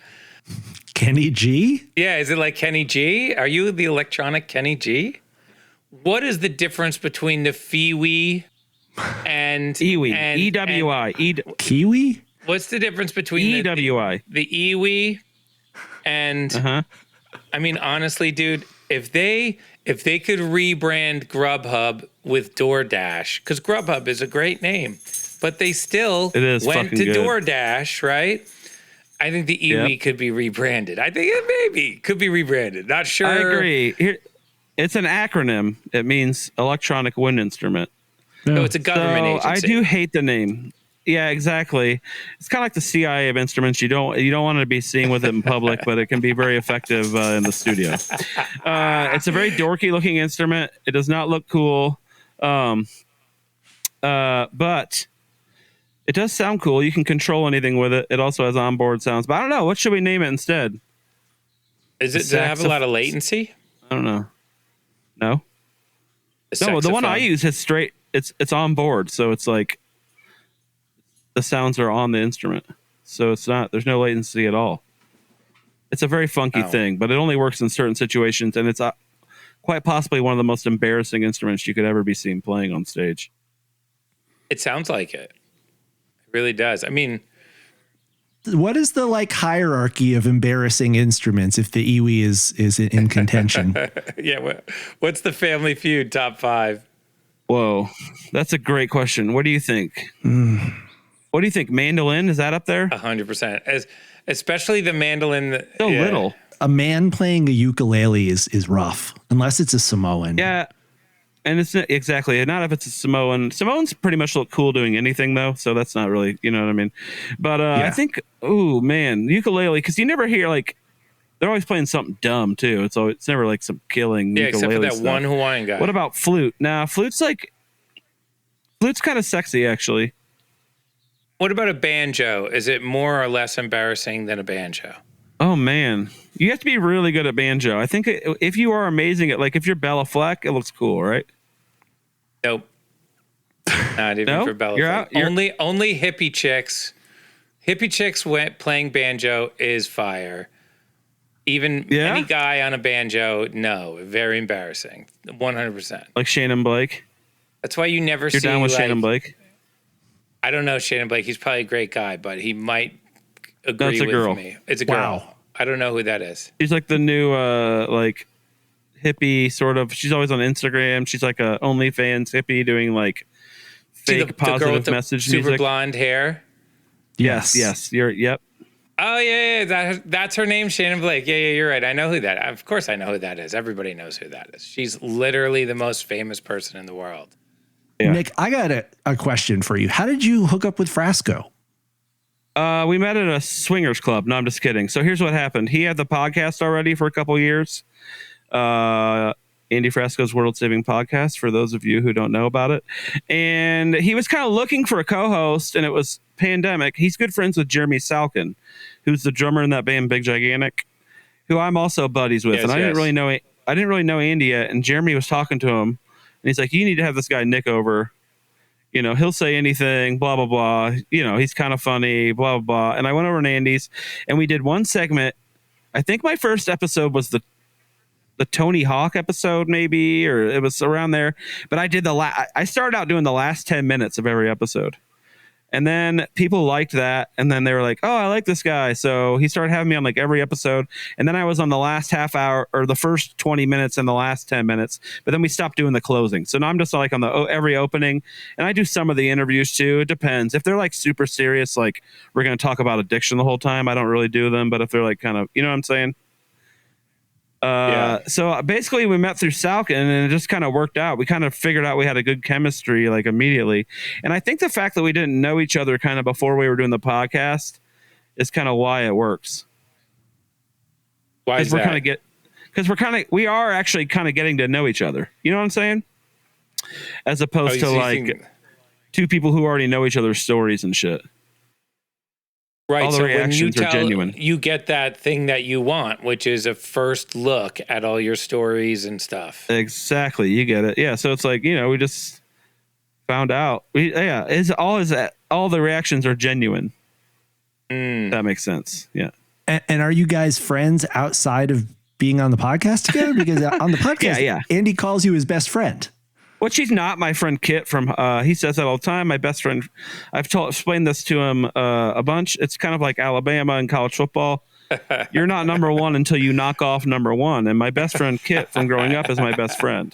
Kenny G? Yeah, is it like Kenny G? Are you the electronic Kenny G? What is the difference between the Fiwi and Iwi. and- EWI. Kiwi? What's the difference between EWI. the Iwi and Uh-huh. I mean, honestly, dude, if they could rebrand Grubhub with DoorDash, because Grubhub is a great name, but they still It is went fucking to good. DoorDash, right? I think the Iwi could be rebranded. I think it maybe could be rebranded. Not sure. I agree. Here, it's an acronym. It means electronic wind instrument. No, it's a government agency. I do hate the name. Yeah, exactly. It's kind of like the CIA of instruments. You don't want to be seen with it in public, but it can be very effective in the studio. It's a very dorky looking instrument. It does not look cool, but it does sound cool. You can control anything with it. It also has onboard sounds. But I don't know. What should we name it instead? Does it have a lot of latency? I don't know. No. The No, the one I saxophone? use has straight. It's on board, so it's like the sounds are on the instrument, so it's not. There's no latency at all. It's a very funky thing, but it only works in certain situations, and it's quite possibly one of the most embarrassing instruments you could ever be seen playing on stage. It sounds like it. It really does. I mean, What is the like hierarchy of embarrassing instruments if the Iwi is in contention? yeah. What's the Family Feud top 5? Whoa, that's a great question. What do you think? What do you think? Mandolin, is that up there? 100%. Especially the mandolin. So little. A man playing a ukulele is rough, unless it's a Samoan. Yeah. And it's not, exactly not if it's a Samoan. Samoans pretty much look cool doing anything though, so that's not really, you know what I mean. But I think, oh man, ukulele, because you never hear like they're always playing something dumb too. It's never like some killing. Yeah, ukulele except for that stuff. one Hawaiian guy. What about flute? Nah, flute's kind of sexy actually. What about a banjo? Is it more or less embarrassing than a banjo? Oh man, you have to be really good at banjo. I think if you are amazing at, like, if you're Bella Fleck, it looks cool, right? Nope. Not even No? for Bella. You're Fleck. out? Only hippie chicks. Hippie chicks went playing banjo is fire. Even Yeah? any guy on a banjo, no, very embarrassing. 100%. Like Shannon Blake. That's why you never You're see down with like, Shannon Blake. I don't know Shannon Blake. He's probably a great guy, but he might agree That's a with girl. me. It's a girl. Wow. I don't know who that is. She's like the new like hippie sort of. She's always on Instagram. She's like a OnlyFans hippie doing like See fake positive with the message super music. blonde hair. Yes. Yep. Oh yeah. That's her name, Shannon Blake. Yeah, you're right. I know who that. Of course, I know who that is. Everybody knows who that is. She's literally the most famous person in the world. Yeah. Nick, I got a question for you. How did you hook up with Frasco? We met at a swingers club. No, I'm just kidding. So here's what happened. He had the podcast already for a couple years. Andy Frasco's World Saving Podcast, for those of you who don't know about it. And he was kind of looking for a co-host, and it was pandemic. He's good friends with Jeremy Salkin, who's the drummer in that band Big Gigantic, who I'm also buddies with. Yes, and I didn't really know Andy yet. And Jeremy was talking to him, and he's like, "You need to have this guy Nick over. You know, he'll say anything, blah, blah, blah. You know, he's kind of funny, blah, blah, blah." And I went over to Andy's, and we did one segment. I think my first episode was the Tony Hawk episode, maybe, or it was around there. But I did I started out doing the last 10 minutes of every episode. And then people liked that. And then they were like, "Oh, I like this guy." So he started having me on like every episode. And then I was on the last half hour or the first 20 minutes and the last 10 minutes. But then we stopped doing the closing. So now I'm just like on the every opening. And I do some of the interviews too. It depends. If they're like super serious, like we're going to talk about addiction the whole time, I don't really do them. But if they're like kind of, you know what I'm saying? So basically we met through Salkin, and it just kind of worked out. We kind of figured out we had a good chemistry like immediately. And I think the fact that we didn't know each other kind of before we were doing the podcast is kind of why it works. Why is that? We are actually kind of getting to know each other. You know what I'm saying? As opposed to like two people who already know each other's stories and shit. Right. All the So when you reactions are genuine. you get that thing that you want, which is a first look at all your stories and stuff. Exactly. You get it. Yeah. So it's like, you know, we just found out. All the reactions are genuine. That makes sense. Yeah. And are you guys friends outside of being on the podcast together? Because on the podcast, Yeah. Andy calls you his best friend. Well, she's not my friend Kit from, he says that all the time. My best friend, I've explained this to him a bunch. It's kind of like Alabama and college football. You're not number one until you knock off number one. And my best friend Kit from growing up is my best friend.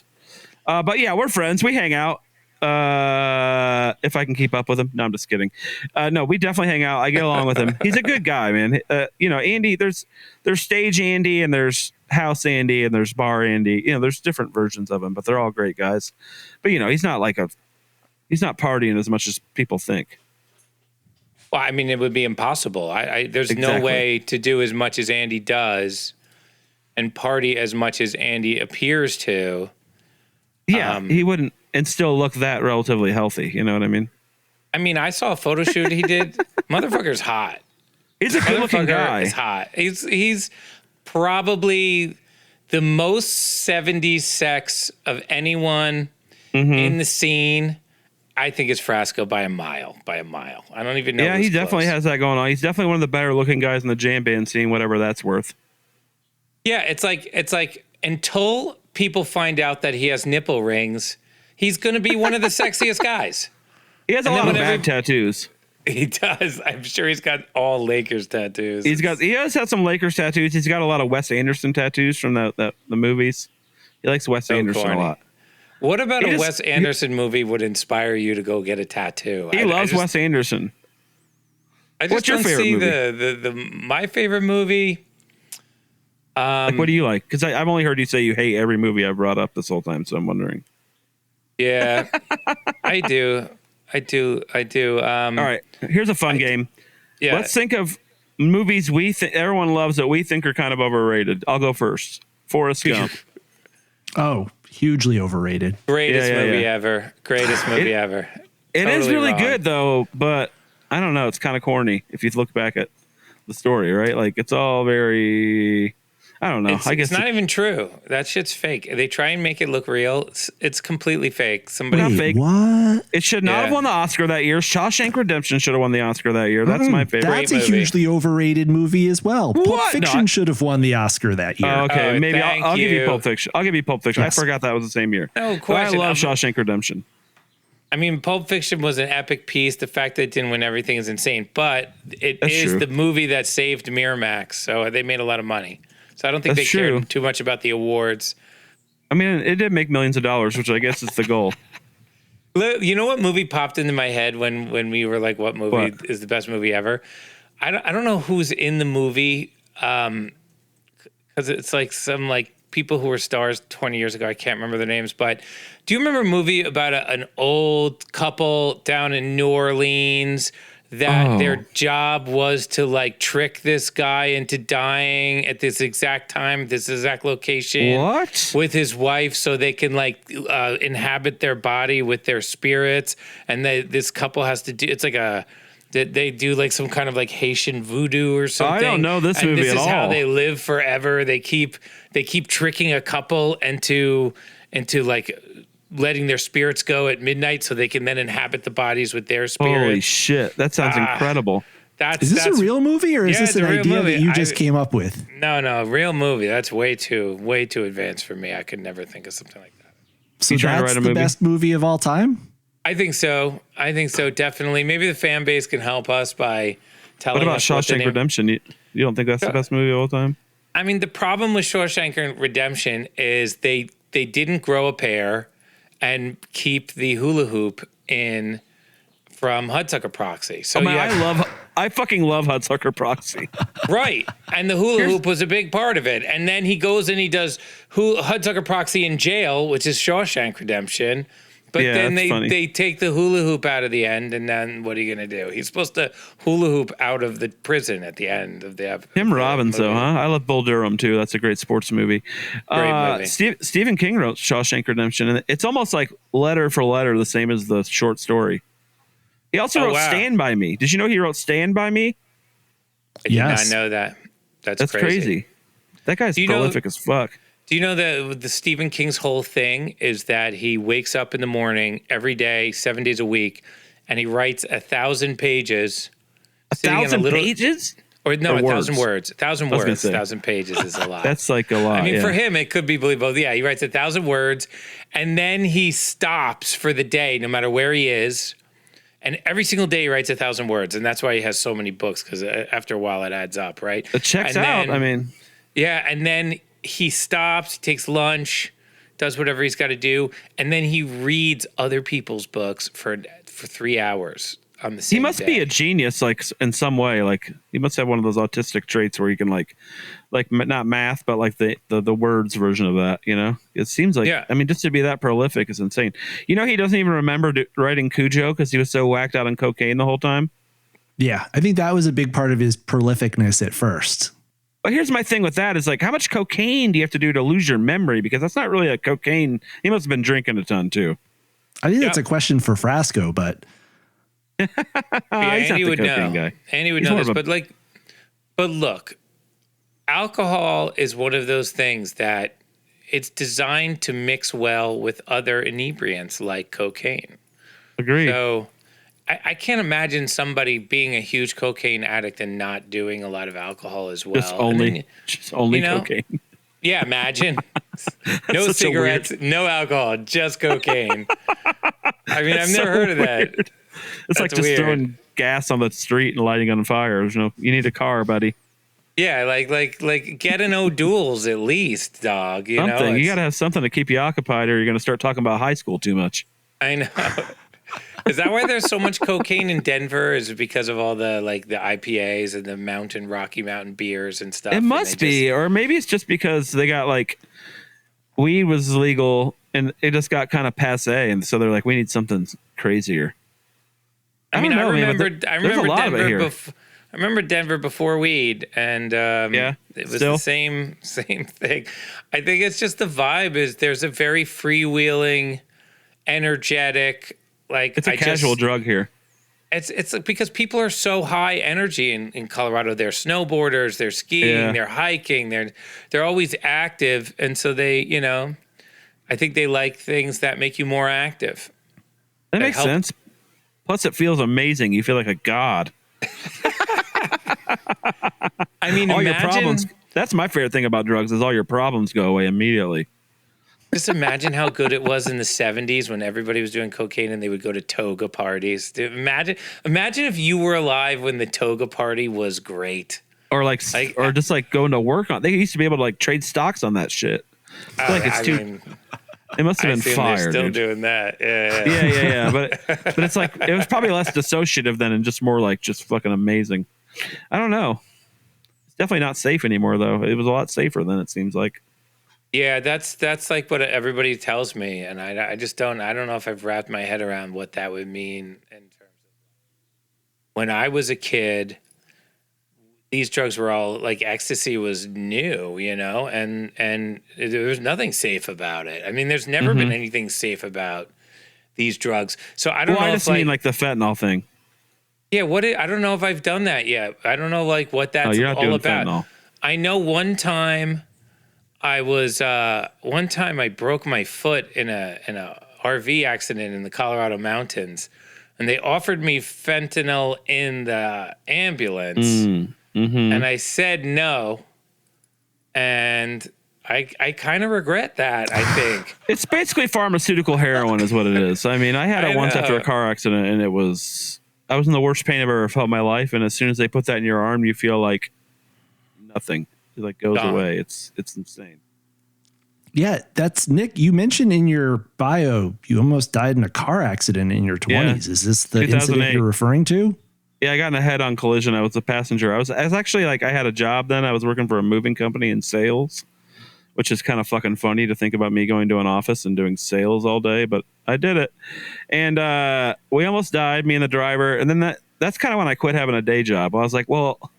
But yeah, we're friends. We hang out. If I can keep up with him. No, I'm just kidding. No, we definitely hang out. I get along with him. He's a good guy, man. You know, Andy, there's stage Andy and there's house Andy and there's bar Andy. You know, there's different versions of him, but they're all great guys. But you know, he's not partying as much as people think. Well, I mean, it would be impossible. There's Exactly. no way to do as much as Andy does and party as much as Andy appears to. Yeah, he wouldn't and still look that relatively healthy. You know what I mean? I mean, I saw a photo shoot he did. Motherfucker's hot. He's a good-looking guy. Is hot. He's probably the most 70s sex of anyone in the scene. I think it's Frasco by a mile. I don't even know. Yeah, he definitely has that going on. He's definitely one of the better-looking guys in the jam band scene, whatever that's worth. Yeah, it's like until people find out that he has nipple rings, he's going to be one of the sexiest guys. He has a lot of bad tattoos. He does. I'm sure he's got all Lakers tattoos. He has had some Lakers tattoos. He's got a lot of Wes Anderson tattoos from the movies. He likes Wes Anderson corny. a lot. What about a Wes Anderson movie would inspire you to go get a tattoo? He loves Wes Anderson. What's your favorite movie? The my favorite movie. Like, what do you like? Because I've only heard you say you hate every movie I've brought up this whole time, so I'm wondering. Yeah, I do. All right, here's a fun game. Yeah. Let's think of movies everyone loves that we think are kind of overrated. I'll go first. Forrest Gump. Oh, hugely overrated. Greatest movie Yeah. ever. Greatest movie ever. It is Totally really wrong. good though, but I don't know. It's kind of corny if you look back at the story, right? Like it's all very. I don't know. It's not even true. That shit's fake. They try and make it look real. It's completely fake. Somebody. Not fake. What? It should not have won the Oscar that year. Shawshank Redemption should have won the Oscar that year. That's my favorite. That's a movie. hugely overrated movie as well. Pulp What? Fiction No, should have won the Oscar that year. Okay, Oh, maybe thank I'll give you you. Pulp Fiction. I'll give you Pulp Fiction. Yes. I forgot that was the same year. No But question. I love Shawshank Redemption. I mean, Pulp Fiction was an epic piece. The fact that it didn't win everything is insane, but That's true. The movie that saved Miramax, so they made a lot of money. So I don't think they cared too much about the awards. I mean, it did make millions of dollars, which I guess is the goal. You know what movie popped into my head when we were like, what movie is the best movie ever? I don't know who's in the movie, because it's like some like people who were stars 20 years ago. I can't remember their names, but do you remember a movie about an old couple down in New Orleans that their job was to like trick this guy into dying at this exact time, this exact location with his wife so they can like inhabit their body with their spirits. And this couple has to do, it's like they do like some kind of like Haitian voodoo or something. I don't know this movie at all. This is how they live forever. They keep tricking a couple into like letting their spirits go at midnight so they can then inhabit the bodies with their spirits. Holy shit. That sounds incredible. Is this a real movie or is this an idea that you just came up with? No, real movie. That's way too advanced for me. I could never think of something like that. So that's the best movie of all time? I think so, definitely. Maybe the fan base can help us by telling us. What about Shawshank Redemption? You don't think that's the best movie of all time? I mean, the problem with Shawshank Redemption is they didn't grow a pair and keep the hula hoop in from Hudsucker Proxy. So I fucking love Hudsucker Proxy. Right. And the hula hoop was a big part of it. And then he goes and he does Hudsucker Proxy in jail, which is Shawshank Redemption. But then they take the hula hoop out of the end, and then what are you going to do? He's supposed to hula hoop out of the prison at the end of the episode. Tim Robbins, though, huh? I love Bull Durham, too. That's a great sports movie. Great movie. Stephen King wrote Shawshank Redemption, and it's almost like letter for letter the same as the short story. He also wrote Stand By Me. Did you know he wrote Stand By Me? I did not know that. That's crazy. That guy's prolific as fuck. Do you know that the Stephen King's whole thing is that he wakes up in the morning every day, 7 days a week, and he writes 1,000 pages. 1,000 pages? Or no, 1,000 words. 1,000 words. 1,000 pages is a lot. That's like a lot. I mean, for him, it could be believable. Yeah, he writes 1,000 words, and then he stops for the day, no matter where he is. And every single day he writes 1,000 words, and that's why he has so many books, because after a while it adds up, right? It checks out. I mean, yeah, and then he stops, he takes lunch, does whatever he's got to do, and then he reads other people's books for 3 hours on the same day. He must be a genius, like in some way. Like he must have one of those autistic traits where he can like not math, but like the words version of that. You know, it seems like. Yeah. I mean, just to be that prolific is insane. You know, he doesn't even remember writing Cujo because he was so whacked out on cocaine the whole time. Yeah, I think that was a big part of his prolificness at first. But here's my thing with that is like, how much cocaine do you have to do to lose your memory? Because that's not really a cocaine. He must have been drinking a ton too. I think that's a question for Frasco, but Andy would know. Guy. Andy would know this, but look, alcohol is one of those things that it's designed to mix well with other inebriants like cocaine. Agreed. So I can't imagine somebody being a huge cocaine addict and not doing a lot well. Just only cocaine. Yeah, imagine. No cigarettes, no alcohol, just cocaine. I mean, I've never heard of that. It's That's like just throwing gas on the street and lighting on fire. You need a car, buddy. Yeah, like get an O'Doul's at least, dog. You know, you got to have something to keep you occupied, or you're going to start talking about high school too much. I know. Is that why there's so much cocaine in Denver? Is it because of all the IPAs and the Rocky Mountain beers and stuff? It must be, or maybe it's just because they got weed was legal and it just got kind of passé, and so they're like, we need something crazier. I remember Denver before weed, and it was the same thing. I think it's just the vibe is there's a very freewheeling, energetic. It's a casual drug here. It's because people are so high energy in Colorado. They're snowboarders, they're skiing, they're hiking, they're always active, and so they, I think they like things that make you more active. That makes sense. Plus, it feels amazing. You feel like a god. I mean, all your problems. That's my favorite thing about drugs is all your problems go away immediately. Just imagine how good it was in the 70s when everybody was doing cocaine and they would go to toga parties. Dude, imagine if you were alive when the toga party was great. Or or just like going to work on. They used to be able to like trade stocks on that shit. It must have been fire. They're still dude. doing that. Yeah. But it's like it was probably less dissociative then and just more like just fucking amazing. I don't know. It's definitely not safe anymore though. It was a lot safer then, it seems like. Yeah, that's like what everybody tells me, and I just don't know if I've wrapped my head around what that would mean in terms of when I was a kid. These drugs were all like ecstasy was new, you know, and there was nothing safe about it. I mean, there's never been anything safe about these drugs. So I don't know. I just mean like the fentanyl thing. Yeah, I don't know if I've done that yet. I don't know like what that's you're not all doing about. Fentanyl. I know one time I broke my foot in a RV accident in the Colorado mountains, and they offered me fentanyl in the ambulance. And I said no, and I kind of regret that, I think. It's basically pharmaceutical heroin is what it is. I mean, I had it once after a car accident, and I was in the worst pain I've ever felt in my life, and as soon as they put that in your arm, you feel like nothing. It like goes away. It's insane. Yeah, that's Nick. You mentioned in your bio you almost died in a car accident in your 20s. Yeah. Is this the incident you're referring to? Yeah, I got in a head-on collision. I was a passenger. I was actually like I had a job then. I was working for a moving company in sales, which is kind of fucking funny to think about me going to an office and doing sales all day, but I did it. And we almost died, me and the driver. And then that's kind of when I quit having a day job. I was like, well,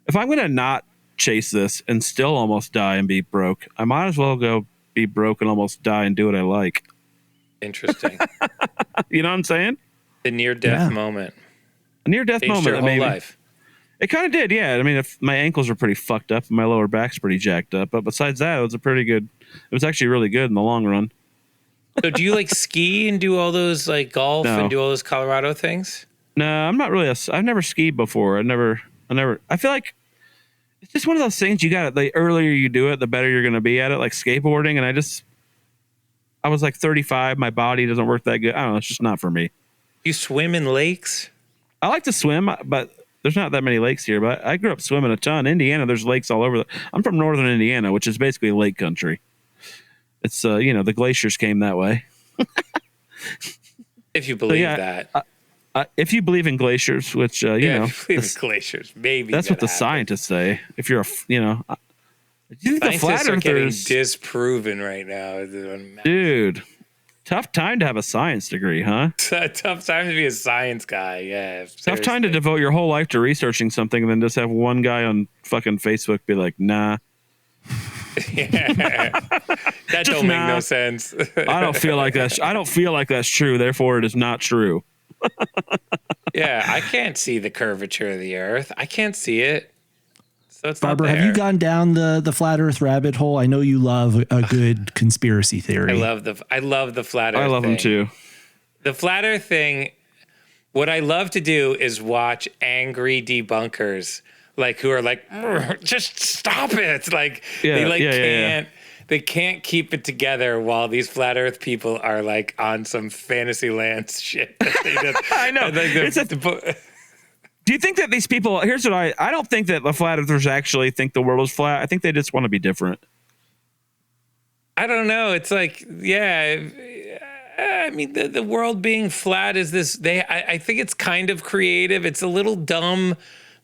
if I'm going to not chase this and still almost die and be broke, I might as well go be broke and almost die and do what I like. Interesting. You know what I'm saying? The near-death moment. A near-death moment. Your whole maybe. life. It kind of did, yeah. I mean, if my ankles were pretty fucked up and my lower back's pretty jacked up, but besides that, it was actually really good in the long run. So do you like ski and do all those like golf and do all those Colorado things? No, I'm not really I've never skied before. I feel like it's just one of those things you got the earlier you do it, the better you're going to be at it, like skateboarding. And I was like 35. My body doesn't work that good. I don't know. It's just not for me. You swim in lakes? I like to swim, but there's not that many lakes here. But I grew up swimming a ton. Indiana, there's lakes all over. I'm from northern Indiana, which is basically lake country. It's, the glaciers came that way. If you believe that. If you believe in glaciers, which, if you believe in glaciers, maybe. That's what the scientists say. If you're do you think the flat are getting earthers disproven right now? Dude, tough time to have a science degree, huh? It's a tough time to be a science guy. Yeah. Tough time to devote your whole life to researching something and then just have one guy on fucking Facebook be like, nah. That don't make no sense. I don't feel like that's true. Therefore, it is not true. Yeah, I can't see the curvature of the earth. I can't see it. So it's Barber, not there. have you gone down the flat earth rabbit hole? I know you love a good conspiracy theory. I love the flat earth I love thing. them too. The flat earth thing, what I love to do is watch angry debunkers who are like, just stop it. Like they can't keep it together while these flat earth people are like on some fantasy land shit. I know. Do you think that these people, here's what I don't think that the flat earthers actually think the world is flat. I think they just want to be different. I don't know. It's like, yeah, I mean, the world being flat is this, I think it's kind of creative. It's a little dumb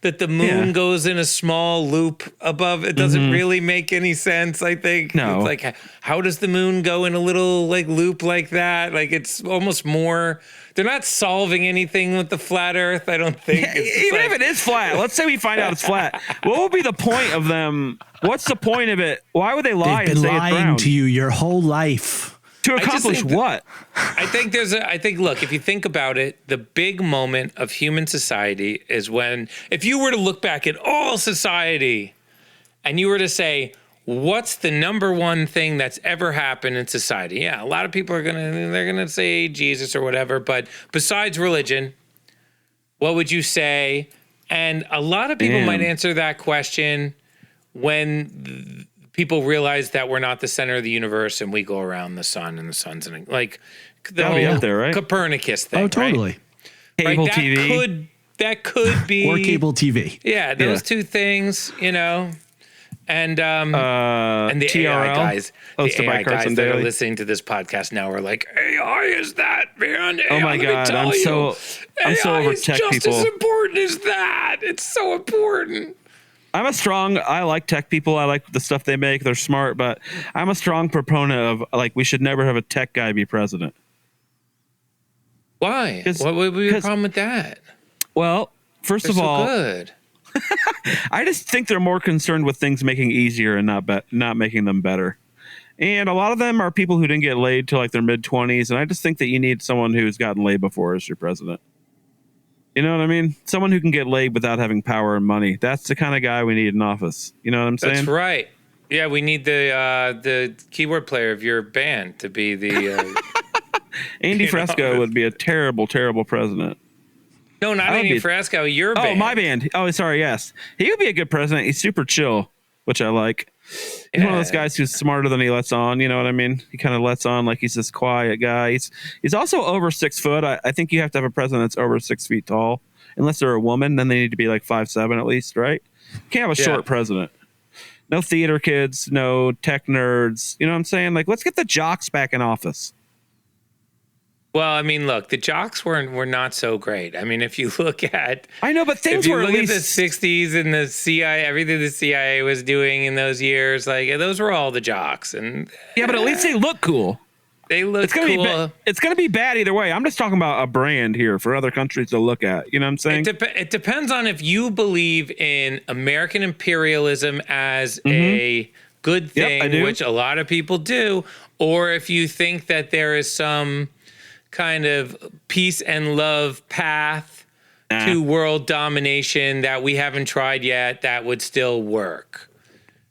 that the moon goes in a small loop above. It doesn't really make any sense, I think. No. It's like, how does the moon go in a little like loop like that? Like it's almost more, they're not solving anything with the flat earth, I don't think. Even if it is flat, let's say we find out it's flat. What would be the point of them? What's the point of it? Why would they lie They've and been say it's lying round? to you your whole life. To accomplish what? I think, look, if you think about it, the big moment of human society is when, if you were to look back at all society and you were to say, what's the number one thing that's ever happened in society? Yeah, a lot of people they're going to say Jesus or whatever, but besides religion, what would you say? And a lot of people might answer that question when people realize that we're not the center of the universe and we go around the sun and the sun's in, like the Gotta be whole up there, right? Copernicus thing. Oh, totally. Right? Cable Right? TV. That could be Or cable TV. Yeah, those two things, and the TRL, AI guys, hosted by Carson that are Daly. listening to this podcast now are like, AI is that, man. Oh my God, I'm so over is tech just people. as important as that. It's so important. I like tech people. I like the stuff they make. They're smart, but I'm a strong proponent of like we should never have a tech guy be president. Why? What would be the problem with that? Well, first of all, good. I just think they're more concerned with things making easier and not making them better. And a lot of them are people who didn't get laid till like their mid-20s, and I just think that you need someone who's gotten laid before as your president. You know what I mean? Someone who can get laid without having power and money. That's the kind of guy we need in office. You know what I'm saying? That's right. Yeah, we need the keyboard player of your band to be the. Andy Fresco would be a terrible, terrible president. No, not Andy Fresco. Your band. Oh, my band. Oh, sorry. Yes, he would be a good president. He's super chill, which I like. He's one of those guys who's smarter than he lets on. You know what I mean? He kind of lets on like he's this quiet guy. He's also over 6 foot. I think you have to have a president that's over 6 feet tall, unless they're a woman. Then they need to be like 5'7" at least, right? You can't have a short president. No theater kids, no tech nerds. You know what I'm saying? Like, let's get the jocks back in office. Well, I mean, look, the jocks were not so great. I mean, if you look at I know, but things were at least the 60s and the CIA, everything the CIA was doing in those years, like those were all the jocks. And yeah, but at least they look cool. They look cool. It's going to be bad either way. I'm just talking about a brand here for other countries to look at. You know what I'm saying? It depends on if you believe in American imperialism as a good thing, which a lot of people do, or if you think that there is some kind of peace and love path to world domination that we haven't tried yet that would still work.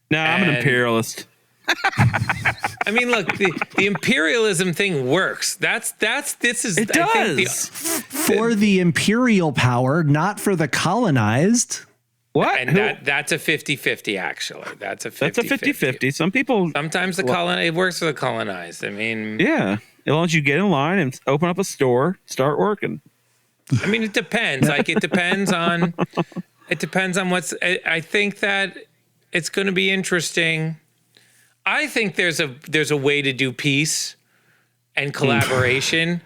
No, I'm an imperialist. I mean, look, the imperialism thing works. This is. It does. For the imperial power, not for the colonized. What? And that's a 50-50, actually. That's a 50-50. Some people. Sometimes it works for the colonized. I mean. Yeah. As long as you get in line and open up a store, start working. I mean, it depends. Like, it depends on what's. I think that it's going to be interesting. I think there's a way to do peace and collaboration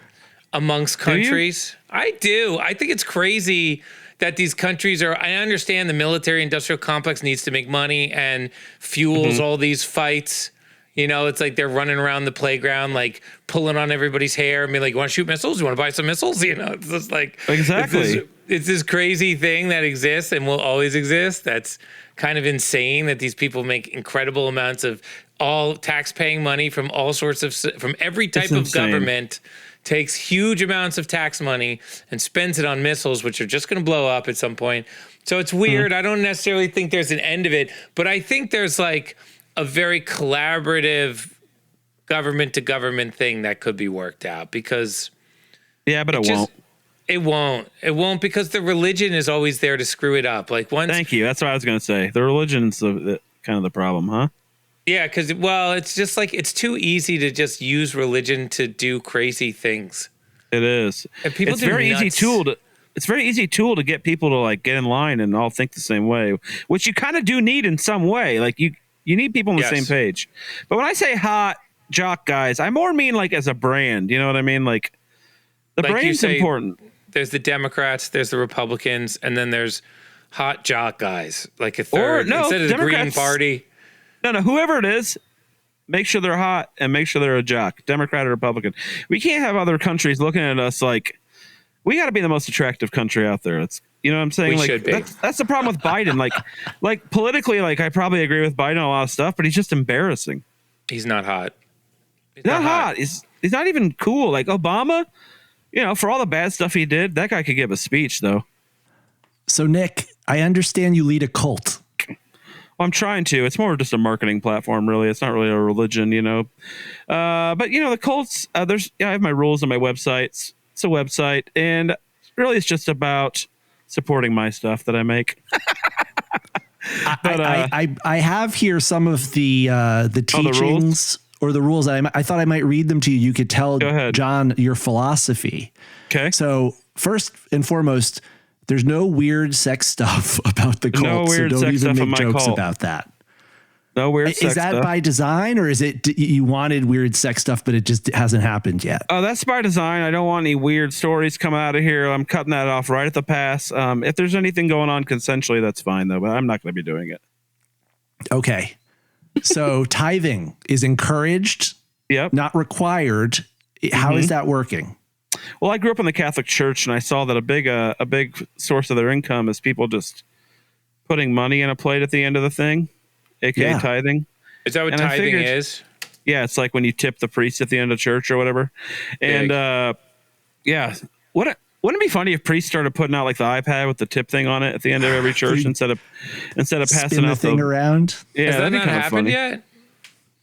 amongst countries. I do. I think it's crazy that these countries are. I understand the military-industrial complex needs to make money and fuels all these fights. You know, it's like they're running around the playground, like pulling on everybody's hair. I mean, like, you want to shoot missiles? You want to buy some missiles? You know, it's just like exactly. It's this crazy thing that exists and will always exist. That's kind of insane that these people make incredible amounts of all tax-paying money from all sorts of from every type of government. Takes huge amounts of tax money and spends it on missiles, which are just going to blow up at some point. So it's weird. I don't necessarily think there's an end of it, but I think there's like a very collaborative government to government thing that could be worked out because but it won't. It won't because the religion is always there to screw it up. Like once. Thank you. That's what I was going to say. The religion's kind of the problem, huh? Yeah, because it's just like it's too easy to just use religion to do crazy things. It is. And people it's very easy tool to. It's a very easy tool to get people to like get in line and all think the same way, which you kind of do need in some way. Like you need people on the same page. But when I say hot jock guys, I more mean like as a brand. You know what I mean? Like the brand's important. There's the Democrats, there's the Republicans, and then there's hot jock guys, like a third instead of the Green Party. No, whoever it is, make sure they're hot and make sure they're a jock, Democrat or Republican. We can't have other countries looking at us like we got to be the most attractive country out there. It's you know what I'm saying? We like should be. That's the problem with Biden. like politically, like I probably agree with Biden on a lot of stuff, but he's just embarrassing. He's not hot. He's not hot. He's not even cool. Like Obama, you know, for all the bad stuff he did, that guy could give a speech though. So Nick, I understand you lead a cult. Well, I'm trying to. It's more just a marketing platform, really. It's not really a religion, you know. But you know, the cults. I have my rules on my website. It's a website, and really, it's just about supporting my stuff that I make. I have here some of the teachings or the rules. I thought I might read them to you. You could tell John your philosophy. Okay. So first and foremost, there's no weird sex stuff about the cult. No weird so don't sex even stuff in make my jokes cult. about that. No weird sex Is that stuff. by design, or is it you wanted weird sex stuff, but it just hasn't happened yet? Oh, that's by design. I don't want any weird stories coming out of here. I'm cutting that off right at the pass. If there's anything going on consensually, that's fine, though, but I'm not going to be doing it. Okay. So tithing is encouraged, not required. How is that working? Well, I grew up in the Catholic Church, and I saw that a big source of their income is people just putting money in a plate at the end of the thing, aka tithing. Is that what tithing is? Yeah, it's like when you tip the priest at the end of church or whatever. And wouldn't it be funny if priests started putting out like the iPad with the tip thing on it at the end of every church instead of passing Spin out the thing around? Yeah, has that that'd be not kind of happened funny. yet?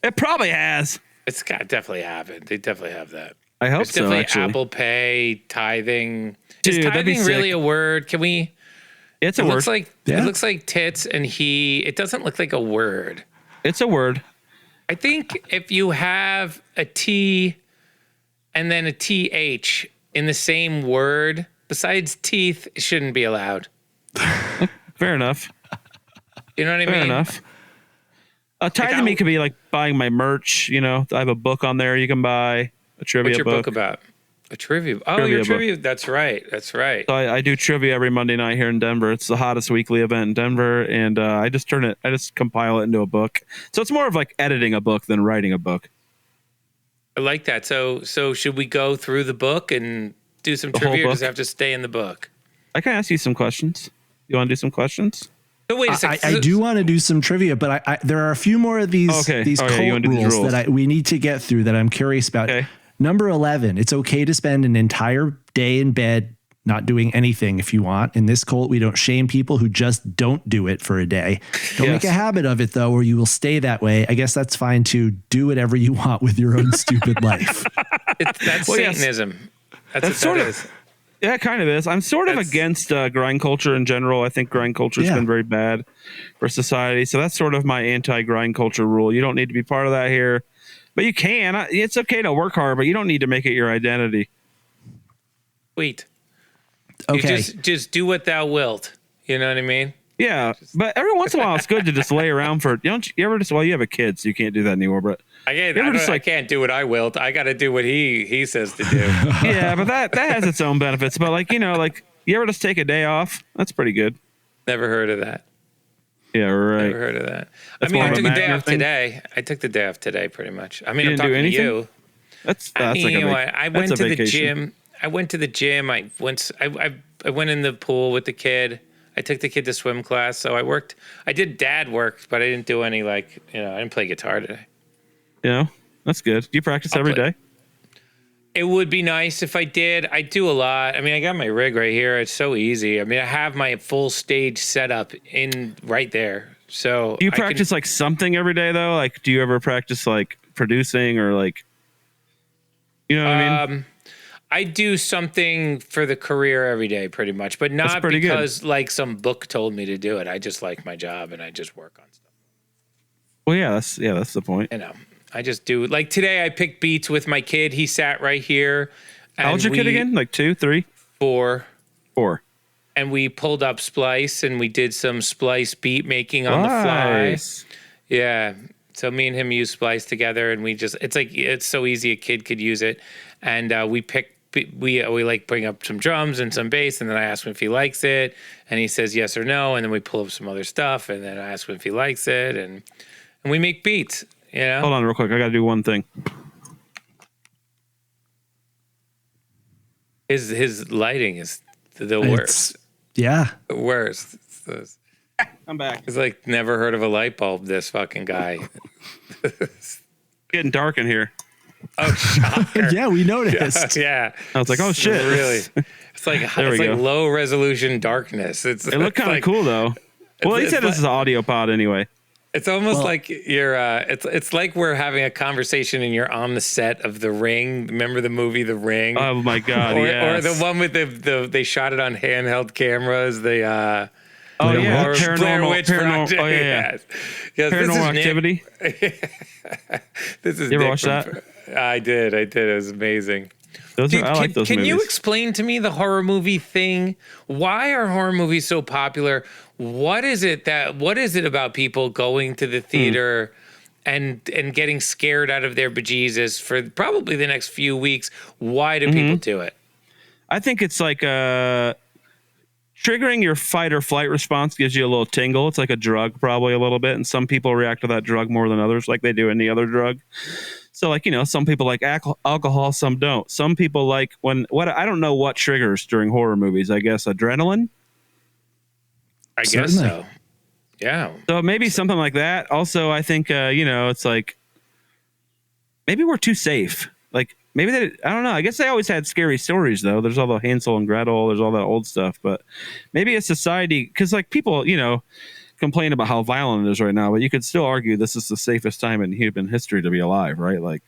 It probably has. It's got definitely happened. They definitely have that. I hope There's so. definitely Actually, Apple Pay, tithing. Dude, Is that'd be tithing really sick. a word? Can we? it's a It word. looks like it looks like tits and he. It doesn't look like a word. It's a word. I think if you have a T and then a TH in the same word, besides teeth, it shouldn't be allowed. Fair enough. You know what I Fair mean? enough. Tithing me could be like buying my merch. You know, I have a book on there you can buy. A trivia What's your book about? A trivia. Oh, Trivia your book. trivia. That's right. That's right. So I do trivia every Monday night here in Denver. It's the hottest weekly event in Denver, and I just compile it into a book. So it's more of like editing a book than writing a book. I like that. So should we go through the book and do some whole trivia? Or does book? it have to stay in the book? I can ask you some questions. You want to do some questions? So wait a second. I do want to do some trivia, but there are a few more of these you cult wanna do these rules rules. that we need to get through that I'm curious about. Okay. Number 11, it's okay to spend an entire day in bed not doing anything if you want. In this cult, we don't shame people who just don't do it for a day. Don't make a habit of it, though, or you will stay that way. I guess that's fine to do whatever you want with your own stupid life. That's Well, yes. Satanism. That's what sort that of- is. Yeah, it kind of is. I'm sort of against grind culture in general. I think grind culture has been very bad for society. So that's sort of my anti-grind culture rule. You don't need to be part of that here, but you can. It's okay to work hard, but you don't need to make it your identity. Wait. Okay. You just do what thou wilt. You know what I mean? Yeah, but every once in a while, it's good to just lay around for. You ever just? Well, you have a kid, so you can't do that anymore. But I can't do what I wilt. I got to do what he says to do. yeah, but that has its own benefits. But like you ever just take a day off? That's pretty good. Never heard of that. Yeah, right. Never heard of that. That's I more of took a a day Magna off thing? today. I took the day off today, pretty much. I mean, You I'm didn't do talking to anything? you. That's I like mean, you know what? I went that's to a the vacation. gym. I went to the gym. I went in the pool with the kid. I took the kid to swim class. So I worked. I did dad work, but I didn't do any I didn't play guitar today. Yeah, that's good. Do you practice every day? It would be nice if I did. I do a lot. I mean, I got my rig right here. It's so easy. I mean, I have my full stage setup in right there. So Do you practice like something every day though? Like, do you ever practice like producing or like, you know what I mean? I do something for the career every day, pretty much, but not pretty good. because like some book told me to do it. I just like my job and I just work on stuff. Well, that's the point. You know, I just do. Like today, I picked beats with my kid. He sat right here. How old's your kid again? Like 2, 3, 4. 4. And we pulled up Splice and we did some Splice beat making on the fly. Nice. Yeah. So me and him use Splice together, and it's so easy a kid could use it. And we like bring up some drums and some bass, and then I ask him if he likes it, and he says yes or no, and then we pull up some other stuff, and then I ask him if he likes it, and we make beats. You know. Hold on, real quick. I got to do one thing. His lighting is the worst. Yeah. The worst. I'm back. It's like never heard of a light bulb. This fucking guy. Getting dark in here. Oh, shocker. Yeah, we noticed. Yeah. I was like, oh shit. Really? It's like There we go. low resolution darkness. It It looked kind of cool though. Well, he said this is an audio pod anyway. It's almost like you're. It's like we're having a conversation and you're on the set of The Ring. Remember the movie The Ring? Oh my god, or yes. the one with the they shot it on handheld cameras. Oh Blair yeah, Witch? Blair Witch Project. Oh yeah. Yes, Paranormal Activity. This is You ever Nick watch from- I did. It was amazing. Those Dude, I like those can movies. you explain to me the horror movie thing? Why are horror movies so popular? What is it about people going to the theater and getting scared out of their bejesus for probably the next few weeks? Why do people do it? I think it's like triggering your fight or flight response gives you a little tingle. It's like a drug, probably a little bit. And some people react to that drug more than others, like they do any other drug. So, like, some people like alcohol, some don't. Some people like I don't know what triggers during horror movies. I guess adrenaline. I Certainly. guess so. Yeah. So maybe something like that. Also, I think, it's like maybe we're too safe. Like maybe I don't know. I guess they always had scary stories though. There's all the Hansel and Gretel. There's all that old stuff. But maybe a society, because like people, complain about how violent it is right now, but you could still argue this is the safest time in human history to be alive, right? Like,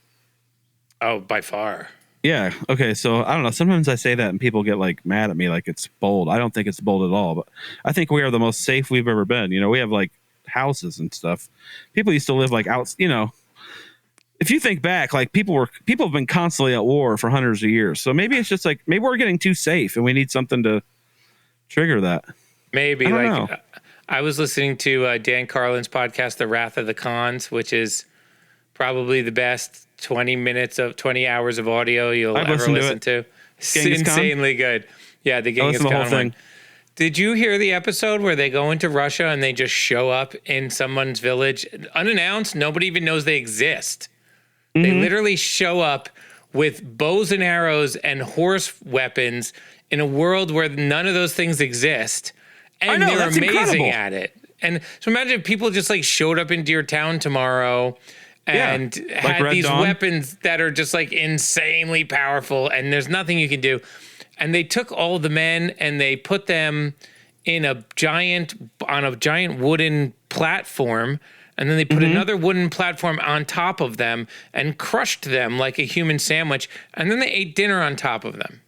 Oh, by far. yeah. Okay. So I don't know. Sometimes I say that and people get like mad at me, like it's bold. I don't think it's bold at all, but I think we are the most safe we've ever been. We have like houses and stuff. People used to live like out, if you think back, like people have been constantly at war for hundreds of years. So maybe it's just like, maybe we're getting too safe and we need something to trigger that. Maybe. I don't Like know. I was listening to Dan Carlin's podcast, The Wrath of the Cons, which is probably the best 20 hours of audio you'll I've ever listened to listen to. It's insanely good. Yeah, the Genghis listened to the Khan whole one. thing. Did you hear the episode where they go into Russia and they just show up in someone's village unannounced? Nobody even knows they exist. They literally show up with bows and arrows and horse weapons in a world where none of those things exist. And I know, they're that's amazing incredible. at it. And so imagine if people just like showed up into your town tomorrow and had Red these Dawn. weapons that are just like insanely powerful and there's nothing you can do. And they took all the men and they put them on a giant wooden platform. And then they put another wooden platform on top of them and crushed them like a human sandwich. And then they ate dinner on top of them.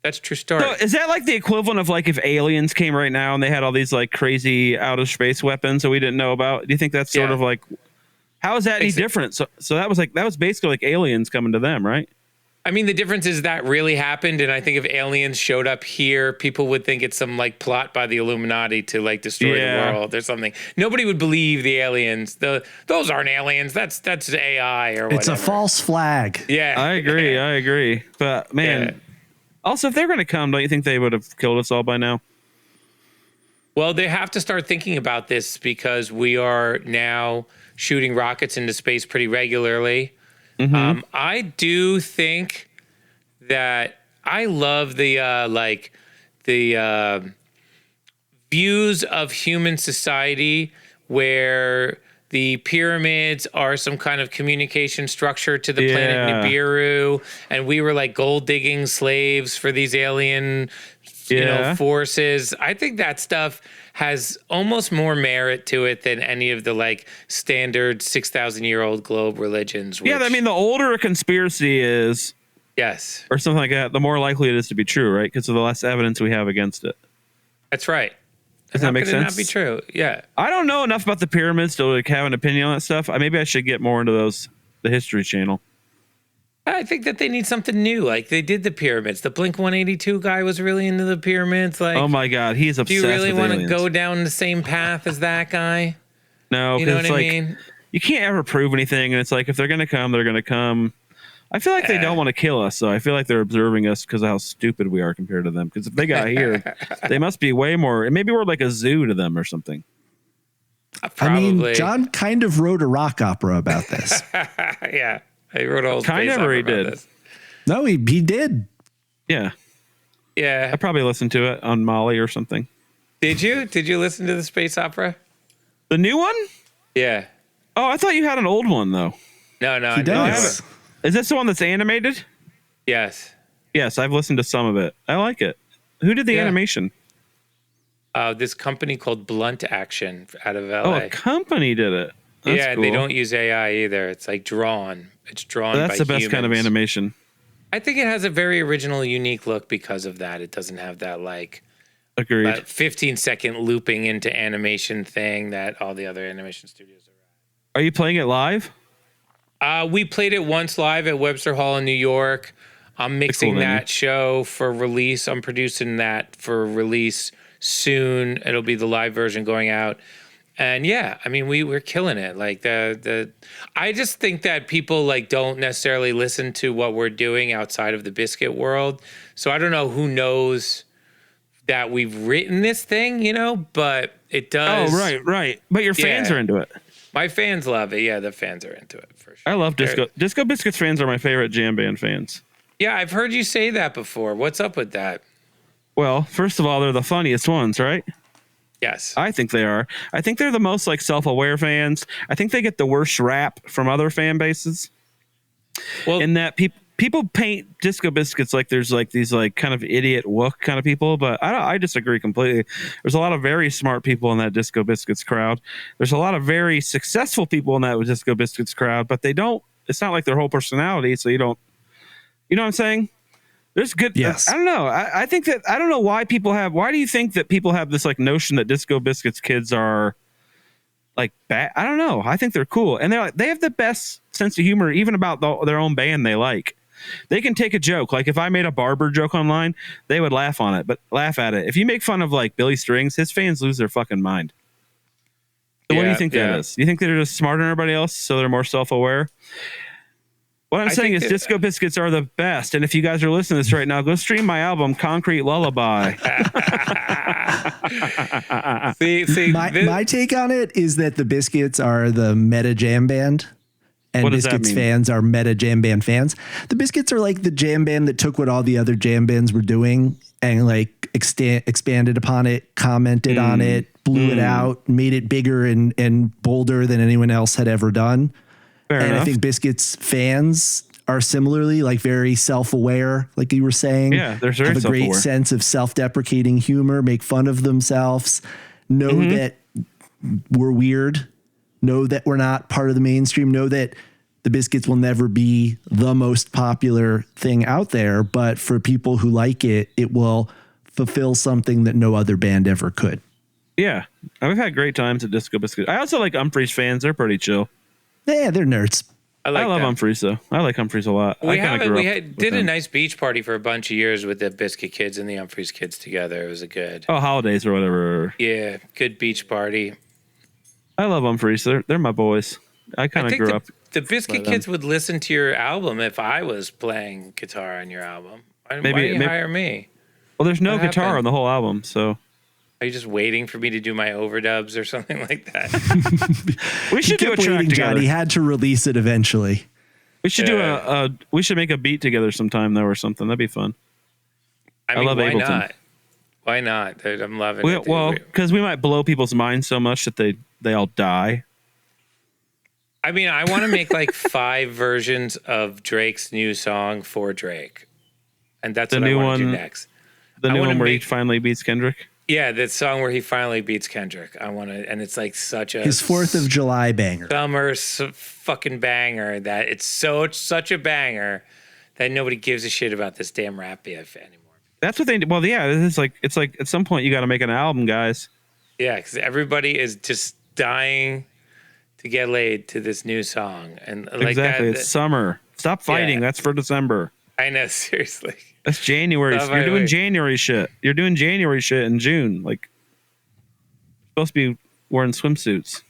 That's a true story. So is that like the equivalent of like if aliens came right now and they had all these like crazy outer space weapons that we didn't know about? Do you think that's sort Yeah. of like, how is that any different? So that was basically like aliens coming to them, right? I mean, the difference is that really happened. And I think if aliens showed up here, people would think it's some like plot by the Illuminati to like destroy Yeah. the world or something. Nobody would believe the aliens. Those aren't aliens. That's AI or whatever. It's a false flag. Yeah. I agree. But man, Yeah. also if they're going to come, don't you think they would have killed us all by now? Well, they have to start thinking about this because we are now shooting rockets into space pretty regularly. I do think that I love the views of human society where the pyramids are some kind of communication structure to the planet Yeah. Nibiru, and we were like gold digging slaves for these alien forces. I think that stuff has almost more merit to it than any of the like standard 6,000-year-old globe religions. Yeah, I mean, the older a conspiracy is, yes, or something like that, the more likely it is to be true, right? Because of the less evidence we have against it. that's right. Does that make Could it sense? not be true? Yeah. I don't know enough about the pyramids to like have an opinion on that stuff. Maybe I should get more into the History Channel. I think that they need something new. Like they did the pyramids. The Blink 182 guy was really into the pyramids. Like, Oh my God, he's obsessed. do you really with want to aliens. go down the same path as that guy? No, You know because what it's I like mean? you can't ever prove anything, and it's like if they're gonna come, they're gonna come. I feel like they don't want to kill us, so I feel like they're observing us because of how stupid we are compared to them. Because if they got here, they must be way more. Maybe we're like a zoo to them or something. Probably. I mean, John kind of wrote a rock opera about this. Yeah. I wrote a whole Kind space of, or opera he about did? this. No, he did. Yeah, Yeah. I probably listened to it on Molly or something. Did you? Did you listen to the space opera? The new one? Yeah. Oh, I thought you had an old one though. No, I He didn't. does. Is this the one that's animated? Yes. Yes, I've listened to some of it. I like it. Who did the Yeah. animation? This company called Blunt Action out of LA. Oh, a company did it. That's yeah, cool. they don't use AI either. It's like drawn. It's drawn That's by the best kind of humans. animation. I think it has a very original, unique look because of that. It doesn't have that like Agreed. That 15-second looping into animation thing that all the other animation studios are Are you playing it live? We played it once live at Webster Hall in New York. I'm mixing that show for release. I'm producing that for release soon. It'll be the live version going out. And yeah, I mean, we're killing it. Like I just think that people like don't necessarily listen to what we're doing outside of the Biscuit world. So I don't know who knows that we've written this thing, you know, but it does. Oh, right. But your fans are into it. My fans love it. Yeah, the fans are into it for sure. I love Disco. Disco Biscuits fans are my favorite jam band fans. Yeah, I've heard you say that before. What's up with that? Well, first of all, they're the funniest ones, right? Yes. I think they are. I think they're the most like self-aware fans. I think they get the worst rap from other fan bases. Well, in that people paint Disco Biscuits like there's like these like kind of idiot wook kind of people, but I disagree completely. There's a lot of very smart people in that Disco Biscuits crowd. There's a lot of very successful people in that Disco Biscuits crowd, but they don't. It's not like their whole personality, so you don't. You know what I'm saying? There's good. Yes. I don't know. I think that I don't know why people have. Why do you think that people have this like notion that Disco Biscuits kids are like bad? I don't know. I think they're cool, and they have the best sense of humor, even about their own band they like. They can take a joke. Like if I made a Barber joke online, they would laugh at it. If you make fun of like Billy Strings, his fans lose their fucking mind. So what do you think that is? You think they're just smarter than everybody else, so they're more self-aware? What I'm saying is Disco Biscuits are the best. And if you guys are listening to this right now, go stream my album, Concrete Lullaby. My take on it is that the Biscuits are the meta jam band. And Biscuits fans are meta jam band fans. The Biscuits are like the jam band that took what all the other jam bands were doing and like expanded upon it, commented on it, blew it out, made it bigger and bolder than anyone else had ever done. Fair enough. I think Biscuits fans are similarly like very self-aware, like you were saying. Yeah, they're very have a great sense of self-deprecating humor, make fun of themselves, know that we're weird, know that we're not part of the mainstream, know that the Biscuits will never be the most popular thing out there, but for people who like it, it will fulfill something that no other band ever could. Yeah, we've had great times at Disco Biscuits. I also like Humphreys fans. They're pretty chill. Yeah, they're nerds. I love Humphreys, though. I like Humphreys a lot. We did a nice beach party for a bunch of years with the Biscuit kids and the Humphreys kids together. It was a good... Oh, holidays or whatever. Yeah, good beach party. I love Humphreys. They're my boys. I kind of grew up. The Biscuit kids would listen to your album if I was playing guitar on your album. Why didn't you hire me? Well, there's no guitar on the whole album, so... Are you just waiting for me to do my overdubs or something like that? We should do a track together. Johnny had to release it eventually. We should do we should make a beat together sometime though or something. That'd be fun. I love why Ableton. Not? Why not? Dude, I'm loving it. Well, because we might blow people's minds so much that they all die. I mean, I want to make like 5 versions of Drake's new song for Drake. And that's what I want to do next. The new one where he finally beats Kendrick? Yeah, that song where he finally beats Kendrick. I want to, and it's like such a his 4th of July banger, summer fucking banger. That it's such a banger that nobody gives a shit about this damn rap beef anymore. That's what they. Well, yeah, it's like at some point you got to make an album, guys. Yeah, because everybody is just dying to get laid to this new song, and like exactly, it's summer. Stop fighting. Yeah. That's for December. I know, seriously. That's January. You're doing January shit. You're doing January shit in June. Like, you're supposed to be wearing swimsuits.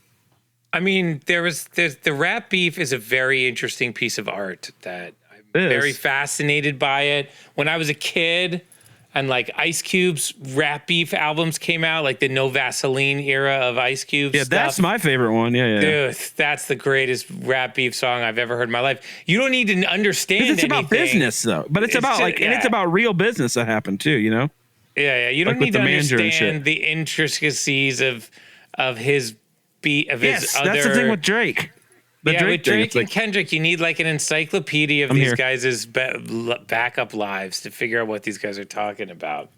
I mean, there's the rap beef is a very interesting piece of art that I'm very fascinated by it. When I was a kid and like Ice Cube's rap beef albums came out, like the No Vaseline era of Ice Cube stuff. That's my favorite one. Yeah. Dude, that's the greatest rap beef song I've ever heard in my life. You don't need to understand anything. It's about business though. But it's about and it's about real business that happened too, you know? Yeah. You don't need to understand the intricacies of his beat of his other. That's the thing with Drake. With Drake and Kendrick, you need like an encyclopedia of these guys' backup lives to figure out what these guys are talking about.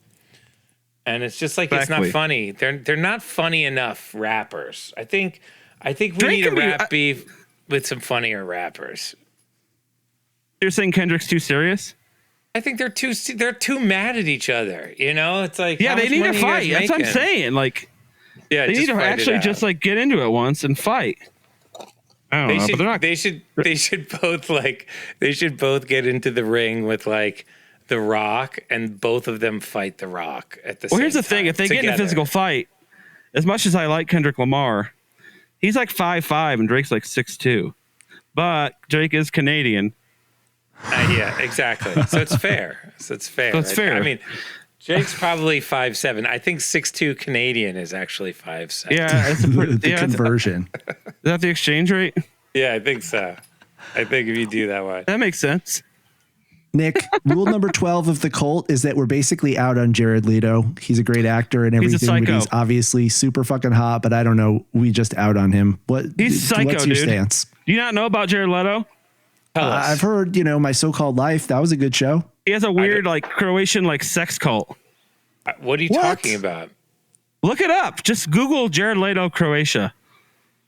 And it's just like it's not funny. They're not funny enough rappers. I think we need a rap beef with some funnier rappers. You're saying Kendrick's too serious? I think they're too mad at each other. You know, it's like, Yeah, how they much need money to are you guys fight. That's what I'm making? saying. Like, Yeah, they need to fight it actually out. just like get into it once and fight. I don't know, but they're not. They should both get into the ring with like The Rock, and both of them fight The Rock at the same time. Well, here's the thing: if they get in a physical fight, as much as I like Kendrick Lamar, he's like 5'5" and Drake's like 6'2", but Drake is Canadian. Yeah, exactly. So it's fair. So it's fair. I mean, Drake's probably 5'7". I think 6'2" Canadian is actually 5'7". Yeah, it's the conversion. Is that the exchange rate? Yeah, I think so. I think if you do that way. That makes sense. Nick, rule number 12 of the cult is that we're basically out on Jared Leto. He's a great actor and everything. He's a psycho. But he's obviously super fucking hot, but I don't know. We just out on him. He's psycho, what's your dude. stance? Do you not know about Jared Leto? I've heard, My So-Called Life. That was a good show. He has a weird like Croatian like sex cult. What are you talking about? Look it up. Just Google Jared Leto Croatia.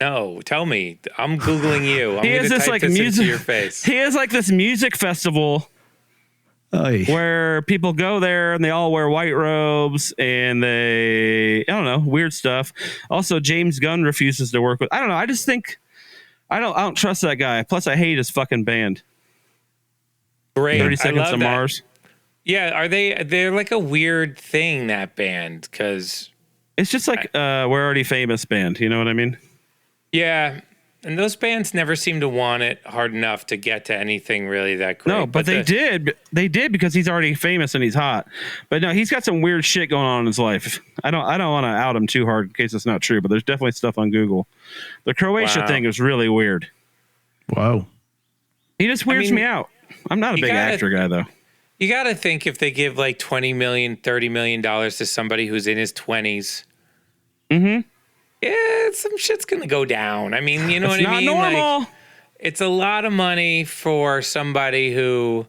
No, tell me. I'm Googling you. I'm He going has to this type like this music. into your face. He has like this music festival where people go there and they all wear white robes and I don't know, weird stuff. Also, James Gunn refuses to work with. I don't know. I just think I don't trust that guy. Plus, I hate his fucking band. Great. 30 Seconds to Mars. Yeah, they're like a weird thing, that band, because it's just like we're already famous band. You know what I mean? Yeah. And those bands never seem to want it hard enough to get to anything really that great. No, but they did. They did because he's already famous and he's hot. But no, he's got some weird shit going on in his life. I don't want to out him too hard in case it's not true, but there's definitely stuff on Google. The Croatia thing is really weird. Whoa. He just weirds me out. I'm not a big actor guy though. You got to think if they give like $20 million, $30 million to somebody who's in his 20s. Mm-hmm. Yeah, some shit's going to go down. I mean, you know what I mean? It's not normal. Like, it's a lot of money for somebody who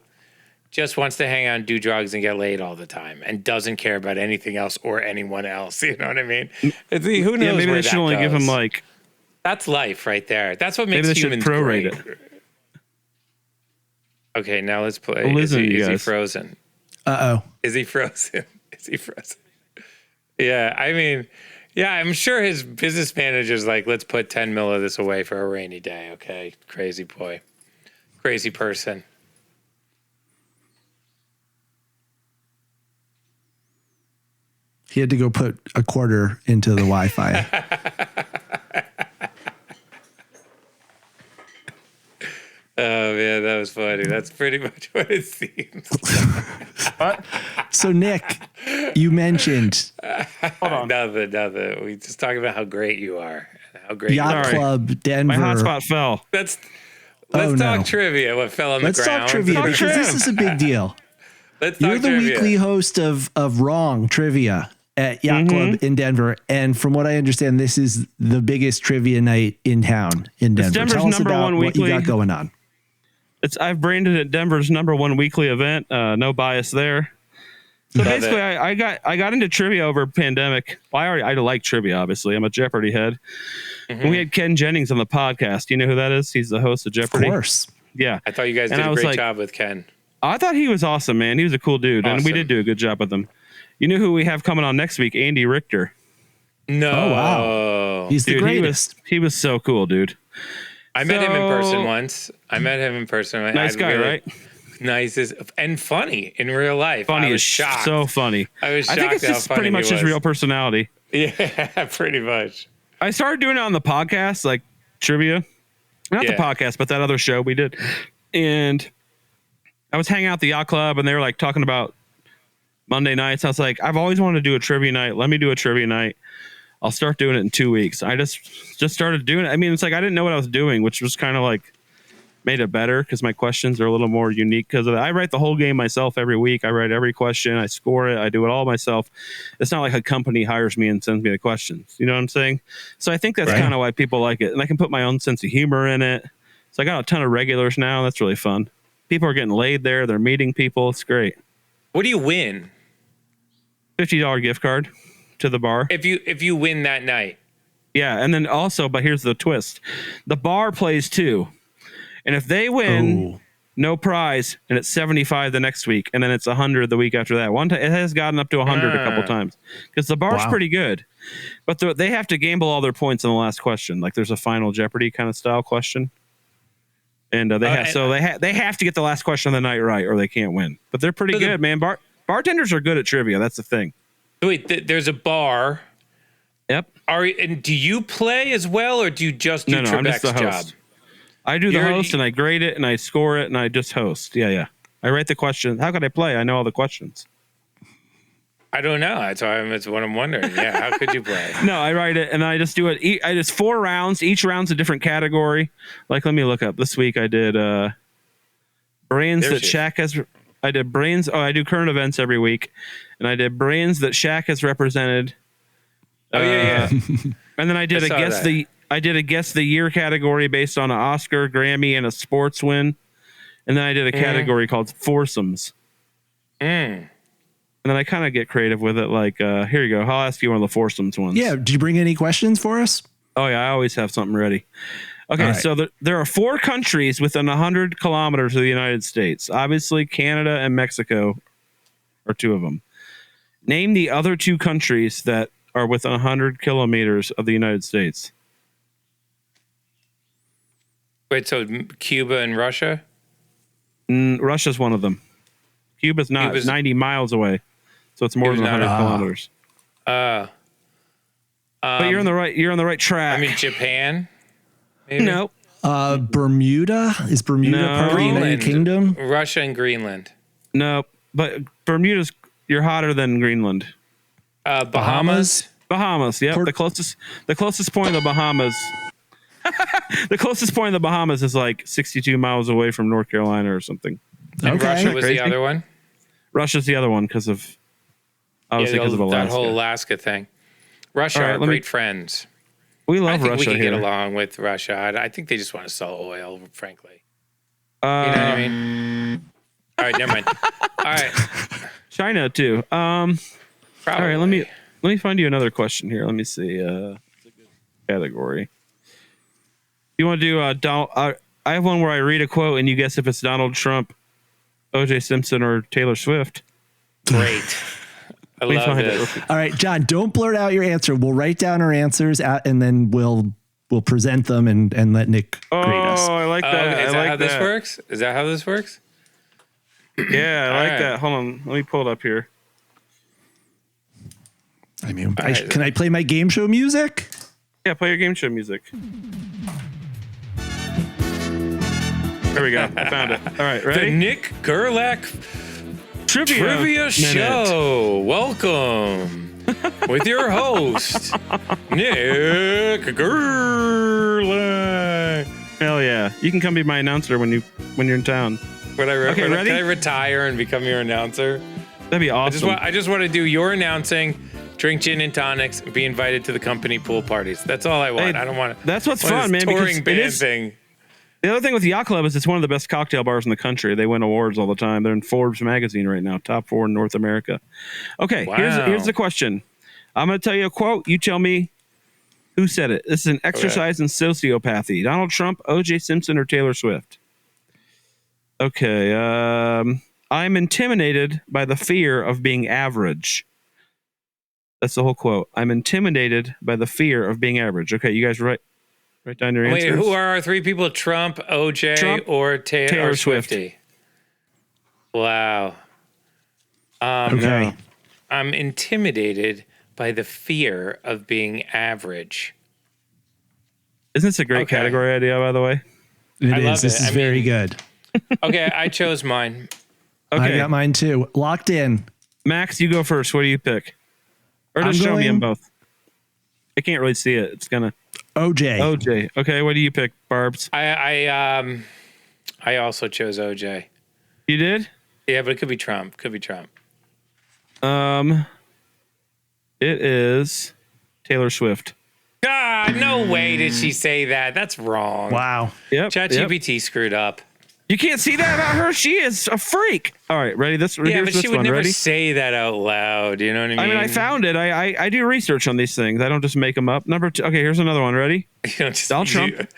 just wants to hang out and do drugs and get laid all the time and doesn't care about anything else or anyone else. You know what I mean? Who knows yeah, maybe where they that should only goes. give him like. That's life right there. That's what makes Maybe they humans should prorate great. it. Okay, now let's play. Well, is he guys. frozen? Uh-oh. Is he frozen? Is he frozen? Yeah, I mean, yeah, I'm sure his business manager's like, let's put 10 mil of this away for a rainy day. Okay, crazy boy. Crazy person. He had to go put a quarter into the Wi-Fi. Oh, man, that was funny. That's pretty much what it seems. So, Nick, you mentioned Nothing. We just talking about how great you are. How great you Yacht are. Club Denver. My hotspot fell. Let's Oh, talk no. trivia. What fell on Let's the ground? talk trivia Talk because trivia. this is a big deal. Let's talk You're the trivia. weekly host of Wrong Trivia at Yacht Club in Denver. And from what I understand, this is the biggest trivia night in town in Denver. Denver's Tell us number about one what you weekly- got going on. I've branded it Denver's #1 weekly event. No bias there. So Love basically, it. I got into trivia over pandemic. Well, I like trivia, obviously. I'm a Jeopardy head. And we had Ken Jennings on the podcast. You know who that is? He's the host of Of Jeopardy. course. Yeah. I thought you guys And did I a was great like- job with Ken. I thought he was awesome, man. He was a cool dude. And we Awesome. did do a good job with him. You know who we have coming on next week? Andy Richter. No. Oh, wow. He's the Dude, greatest. he was so cool, dude. I met him in person So- once. Nice guy, right? Nice and funny in real life. Funny I was as shocked. so funny. I was I think shocked it's how just funny pretty he much his was. real personality. Yeah, pretty much. I started doing it on the podcast, like trivia. Not the Yeah. podcast, but that other show we did. And I was hanging out at the yacht club and they were like talking about Monday nights. I was like, I've always wanted to do a trivia night. Let me do a trivia night. I'll start doing it in 2 weeks. I just started doing it. I mean, it's like I didn't know what I was doing, which was kind of like made it better because my questions are a little more unique because I write the whole game myself every week. I write every question. I score it. I do it all myself. It's not like a company hires me and sends me the questions. You know what I'm saying? So I think that's kind of why people like it. And I can put my own sense of humor in it. So I got a ton of regulars now. That's really fun. People are getting laid there. They're meeting people. It's great. What do you win $50 gift card to the bar. if you win that night? Yeah. And then also, but here's the twist. The bar plays too. And if they win, no prize, and it's 75 the next week, and then it's 100 the week after that. One time it has gotten up to 100 a couple times because the bar's pretty good, but they have to gamble all their points in the last question. Like there's a Final Jeopardy kind of style question, and they have to get the last question of the night right, or they can't win. But they're pretty good, man. Bartenders are good at trivia. That's the thing. Wait, there's a bar. Yep. And do you play as well, or do you just do I'm just the Trebek's host. job? I do the host, and I grade it, and I score it, and I just host. Yeah. I write the questions. How could I play? I know all the questions. I don't know. That's what I'm wondering. Yeah, how could you play? No, I write it, and I just do it. I just 4 rounds. Each round's a different category. Like, let me look up. This week I did brains that Shaq has. I did brains. Oh, I do current events every week, and I did brains that Shaq has represented. Oh yeah. And then I did a guess the year category based on an Oscar, Grammy, and a sports win. And then I did a category called foursomes. And then I kind of get creative with it. Like, here you go. I'll ask you one of the foursomes ones. Yeah. Do you bring any questions for us? Oh yeah, I always have something ready. Okay, right. so there are 4 countries within 100 kilometers of the United States. Obviously, Canada and Mexico are 2 of them. Name the other 2 countries that are within 100 kilometers of the United States. Wait, so Cuba and Russia? Russia's one of them. Cuba's not. It's 90 miles away, so it's more than 100 kilometers. But you're on the right track. I mean, Japan? Maybe? No. Bermuda? Is Bermuda part of the United Kingdom? Russia and Greenland. No, but Bermuda's, you're hotter than Greenland. Bahamas? Bahamas, yep. The closest point of the Bahamas. The closest point of the Bahamas is like 62 miles away from North Carolina or something. And Russia was the other one? Russia's the other one because of Alaska. That whole Alaska thing. Russia are great friends. We love Russia. I think we can here. get along with Russia. I think they just want to sell oil, frankly. You know what I mean? All right, never mind. All right. China too. Probably. All right, let me find you another question here. Let me see. It's a good category. You want to do I have one where I read a quote and you guess if it's Donald Trump, O.J. Simpson, or Taylor Swift. Great. I love this. All right, John, don't blurt out your answer. We'll write down our answers and then we'll present them and let Nick grade us. Oh, I like that. Is that how this works? Is that how this works? Yeah, I like that. Hold on. Let me pull it up here. I mean, can I play my game show music? Yeah, play your game show music. There we go. I found it. All right, ready? The Nick Gerlach Trivia Show. Welcome with your host, Nick Gerlach. Hell yeah! You can come be my announcer when you're in town. Ready? Can I retire and become your announcer? That'd be awesome. I just want to do your announcing, drink gin and tonics, and be invited to the company pool parties. That's all I want. Hey, I don't want to. That's what's fun, man. Touring band thing. The other thing with Yacht Club is it's one of the best cocktail bars in the country. They win awards all the time. They're in Forbes magazine right now, top 4 in North America. Okay, wow. here's the question. I'm going to tell you a quote. You tell me who said it. This is an exercise in sociopathy. Donald Trump, O.J. Simpson, or Taylor Swift? Okay. I'm intimidated by the fear of being average. That's the whole quote. I'm intimidated by the fear of being average. Okay, you guys write down your answers. Wait, who are our 3 people? Trump, OJ, or Taylor Swiftie? Wow. Okay. I'm intimidated by the fear of being average. Isn't this a great category idea, by the way? It is. This is very good. Okay, I chose mine. Okay. I got mine too. Locked in. Max, you go first. What do you pick? Or just show me them both. I can't really see it. It's gonna. OJ. Okay, what do you pick, Barbs? I also chose OJ. You did? Yeah, but it could be Trump. It is Taylor Swift. God, no way did she say that. That's wrong. Wow. Yep. ChatGPT screwed up. You can't see that about her. She is a freak. All right, ready? Yeah, but she would never say that out loud. You know what I mean? I mean, I found it. I do research on these things. I don't just make them up. Number 2. Okay, here's another one. Ready? Donald Trump.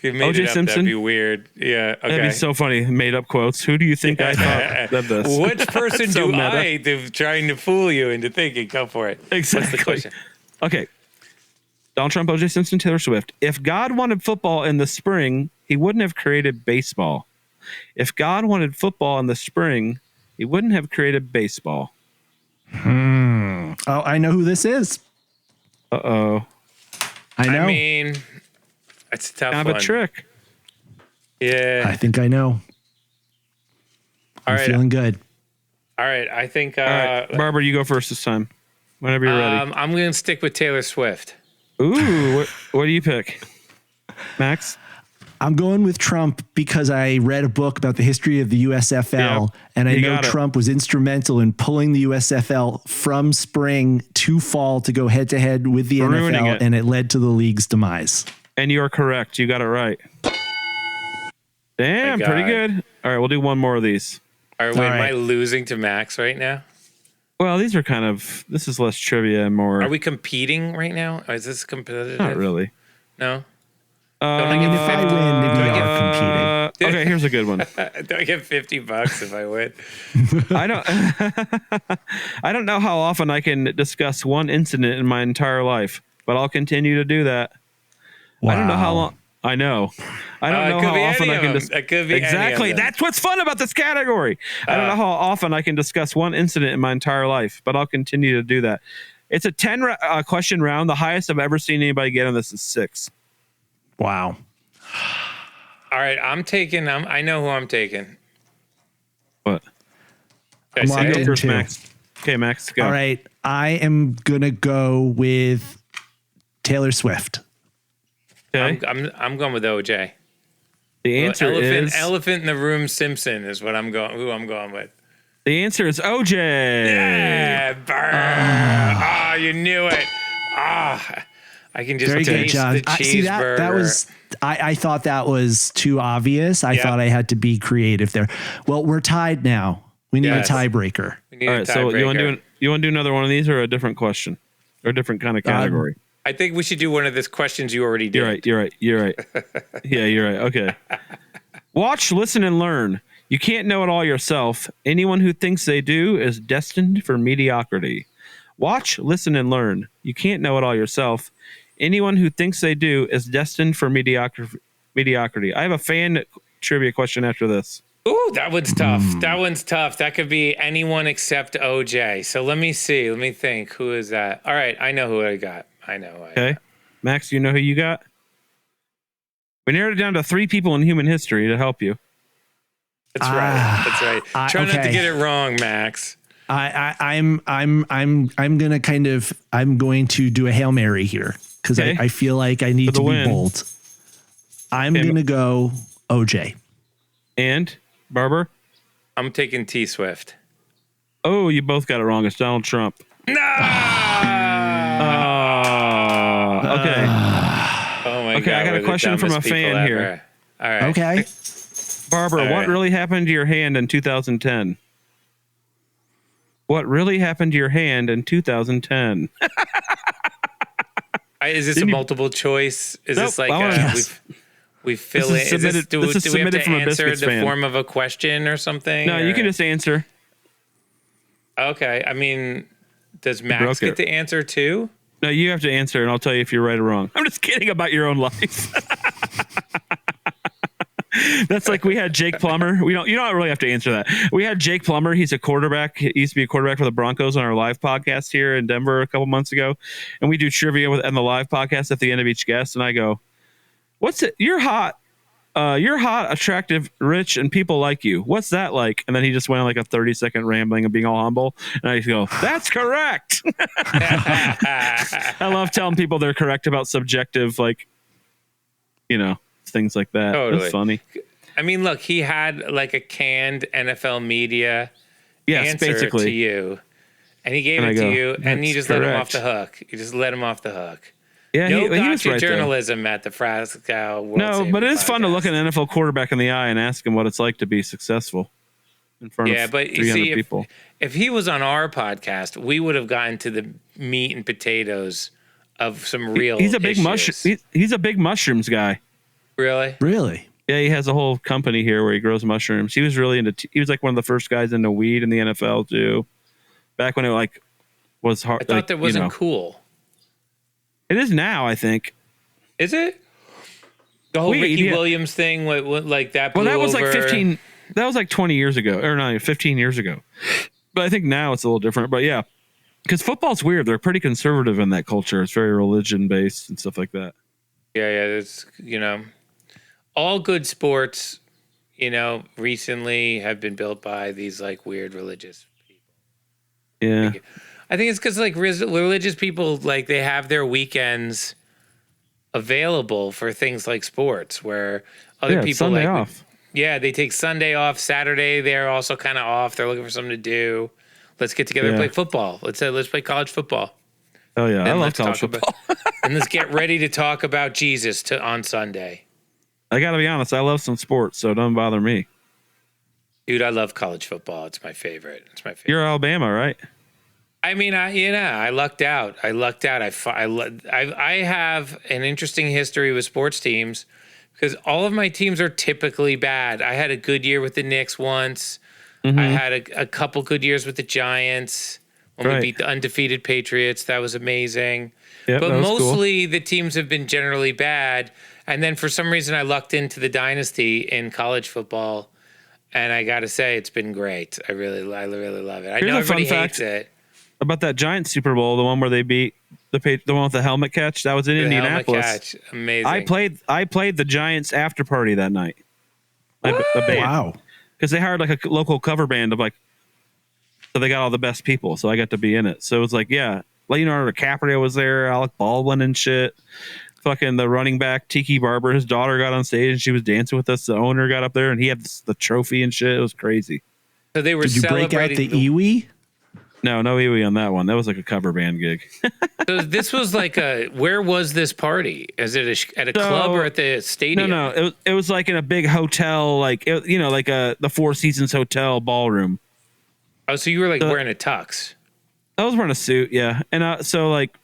If you made O.J. it up, Simpson? that'd be weird. Yeah, okay. That'd be so funny. Made up quotes. Who do you think I thought said this? Which person So do meta. I do trying to fool you into thinking? Go for it. Exactly. What's the question? Okay. Donald Trump, O.J. Simpson, Taylor Swift. If God wanted football in the spring, he wouldn't have created baseball. If God wanted football in the spring, he wouldn't have created baseball. Oh, I know who this is. Uh-oh. I know. I mean, that's a tough Kind of one. a trick. Yeah. I think I know. All I'm right. feeling good. All right. I think All right. Barbara, you go first this time. Whenever you're ready. I'm going to stick with Taylor Swift. Ooh, what do you pick? Max? I'm going with Trump because I read a book about the history of the USFL, and I you know got it. Trump was instrumental in pulling the USFL from spring to fall to go head to head with the Ruining NFL, it. and it led to the league's demise. And you are correct. You got it right. Damn, My pretty God. good. All right, we'll do one more of these. All right. Wait, All am I right. losing to Max right now? Well, these are kind of, this is less trivia and more. Are we competing right now? Or is this competitive? Not really. No. I mean, if I win, we are competing. Okay, here's a good one. Do I get $50 if I win? I don't I don't know how often I can discuss one incident in my entire life, but I'll continue to do that. I don't know how long. I know. I don't it know could how be often any I of can them. It could be any of exactly. them. That's what's fun about this category. I don't know how often I can discuss one incident in my entire life, but I'll continue to do that. It's a 10 question round. The highest I've ever seen anybody get on this is 6. Wow. All right. I know who I'm taking. What? Did I I'm say locked it? in. First, Two. Max. Okay, Max, go. All right. I am going to go with Taylor Swift. Okay. I'm going with OJ. The answer is Elephant in the Room Simpson is what I'm going. Who I'm going with. the answer is OJ. Yeah, burn. You knew it. I can just Very good, taste John. the cheeseburger. That was. I thought that was too obvious. I thought I had to be creative there. Well, we're tied now. We need Yes. a tiebreaker. We need All a right, so you want tiebreaker. to do another one of these or a different question or a different kind of category? I think we should do one of those questions you already did. You're right. Yeah, you're right. Okay. Watch, listen, and learn. You can't know it all yourself. Anyone who thinks they do is destined for mediocrity. Watch, listen, and learn. You can't know it all yourself. Anyone who thinks they do is destined for mediocrity. I have a fan trivia question after this. Ooh, that one's tough. That one's tough. That could be anyone except OJ. So let me see. Let me think. Who is that? All right, I know who I got. Okay. Max, you know who you got? We narrowed it down to 3 people in human history to help you. That's right. That's right. Try not to okay. get it wrong, Max. I'm going to do a Hail Mary here because Okay. I feel like I need For the to be win. bold. I'm going to go OJ. And Barber? I'm taking T Swift. Oh, you both got it wrong. It's Donald Trump. Okay. Oh my God. Okay, I got a we're the question from dumbest a fan people here. ever. All right. Okay. Barber, All what right. really happened to your hand in 2010? What really happened to your hand in 2010? Is this a multiple choice? Is Nope, this like I wanna- Yes. we fill This in? is submitted- do this is we have submitted to from a answer Biscuits the fan. form of a question or something? No, you or- can just answer. Okay. I mean, does Max broke get it. to answer too? No, you have to answer, and I'll tell you if you're right or wrong. I'm just kidding about your own life. That's like we had Jake Plummer. You don't really have to answer that. We had Jake Plummer. He's a quarterback. He used to be a quarterback for the Broncos on our live podcast here in Denver a couple months ago. And we do trivia on the live podcast at the end of each guest. And I go, "What's it? You're hot. You're hot, attractive, rich, and people like you. What's that like?" And then he just went on like a 30-second rambling and being all humble. And I go, "That's correct." I love telling people they're correct about subjective, like, things like that. Totally. It's funny. I mean, look, he had like a canned NFL media Yes, answer basically. to you, and he gave And it I to go, you, and you "That's just let him off correct." the hook. You just let him off the hook. Yeah, No he was gotcha right there. journalism at the Frasco World No, Series but it is fun to podcast. look an NFL quarterback in the eye and ask him what it's like to be successful in front Yeah, of but you 300 see, people. if he was on our podcast, we would have gotten to the meat and potatoes of some real. He's a big issues. mushroom. He's a big mushrooms guy. Really? Really? Yeah, he has a whole company here where he grows mushrooms. He was really into. He was like one of the first guys into weed in the NFL too. Back when it like was hard. I thought that wasn't cool. It is now, I think. Is it? The whole Weed, Ricky yeah. Williams thing, what like that blew Well, that was over. like 15. That was like 20 years ago, or no, 15 years ago. But I think now it's a little different. But yeah, because football's weird. They're pretty conservative in that culture. It's very religion based and stuff like that. Yeah, it's, all good sports, recently have been built by these like weird religious people. Yeah. I think it's because like religious people, like they have their weekends available for things like sports, where other people Sunday like off. Yeah, they take Sunday off. Saturday they're also kind of off. They're looking for something to do. Let's get together and play football. Let's play college football. Oh yeah, I And love college football. And let's get ready to talk about Jesus on Sunday. I got to be honest. I love some sports, so don't bother me. Dude, I love college football. It's my favorite. You're Alabama, right? I mean, I lucked out. I have an interesting history with sports teams because all of my teams are typically bad. I had a good year with the Knicks once. I had a couple good years with the Giants when we beat the undefeated Patriots. That was amazing. Yep, But that was mostly the teams have been generally bad. And then for some reason I lucked into the dynasty in college football. And I got to say, it's been great. I really love it. I know everybody hates it. About that Giants Super Bowl, the one where they beat the one with the helmet catch. That was in Indianapolis. Helmet catch. Amazing. I played the Giants after party that night. The band. Wow. Because they hired like a local cover band of like, so they got all the best people. So I got to be in it. So it was like, yeah, Leonardo DiCaprio was there, Alec Baldwin and shit. Fucking the running back Tiki Barber, his daughter got on stage and she was dancing with us. The owner got up there and he had the trophy and shit. It was crazy. So they were Did you break out the Iwi? No Iwi on that one. That was like a cover band gig. So this was like where was this party? Is it at a club or at the stadium? No. It was like in a big hotel, like the Four Seasons Hotel ballroom. Oh, so you were like wearing a tux? I was wearing a suit, yeah. And so like,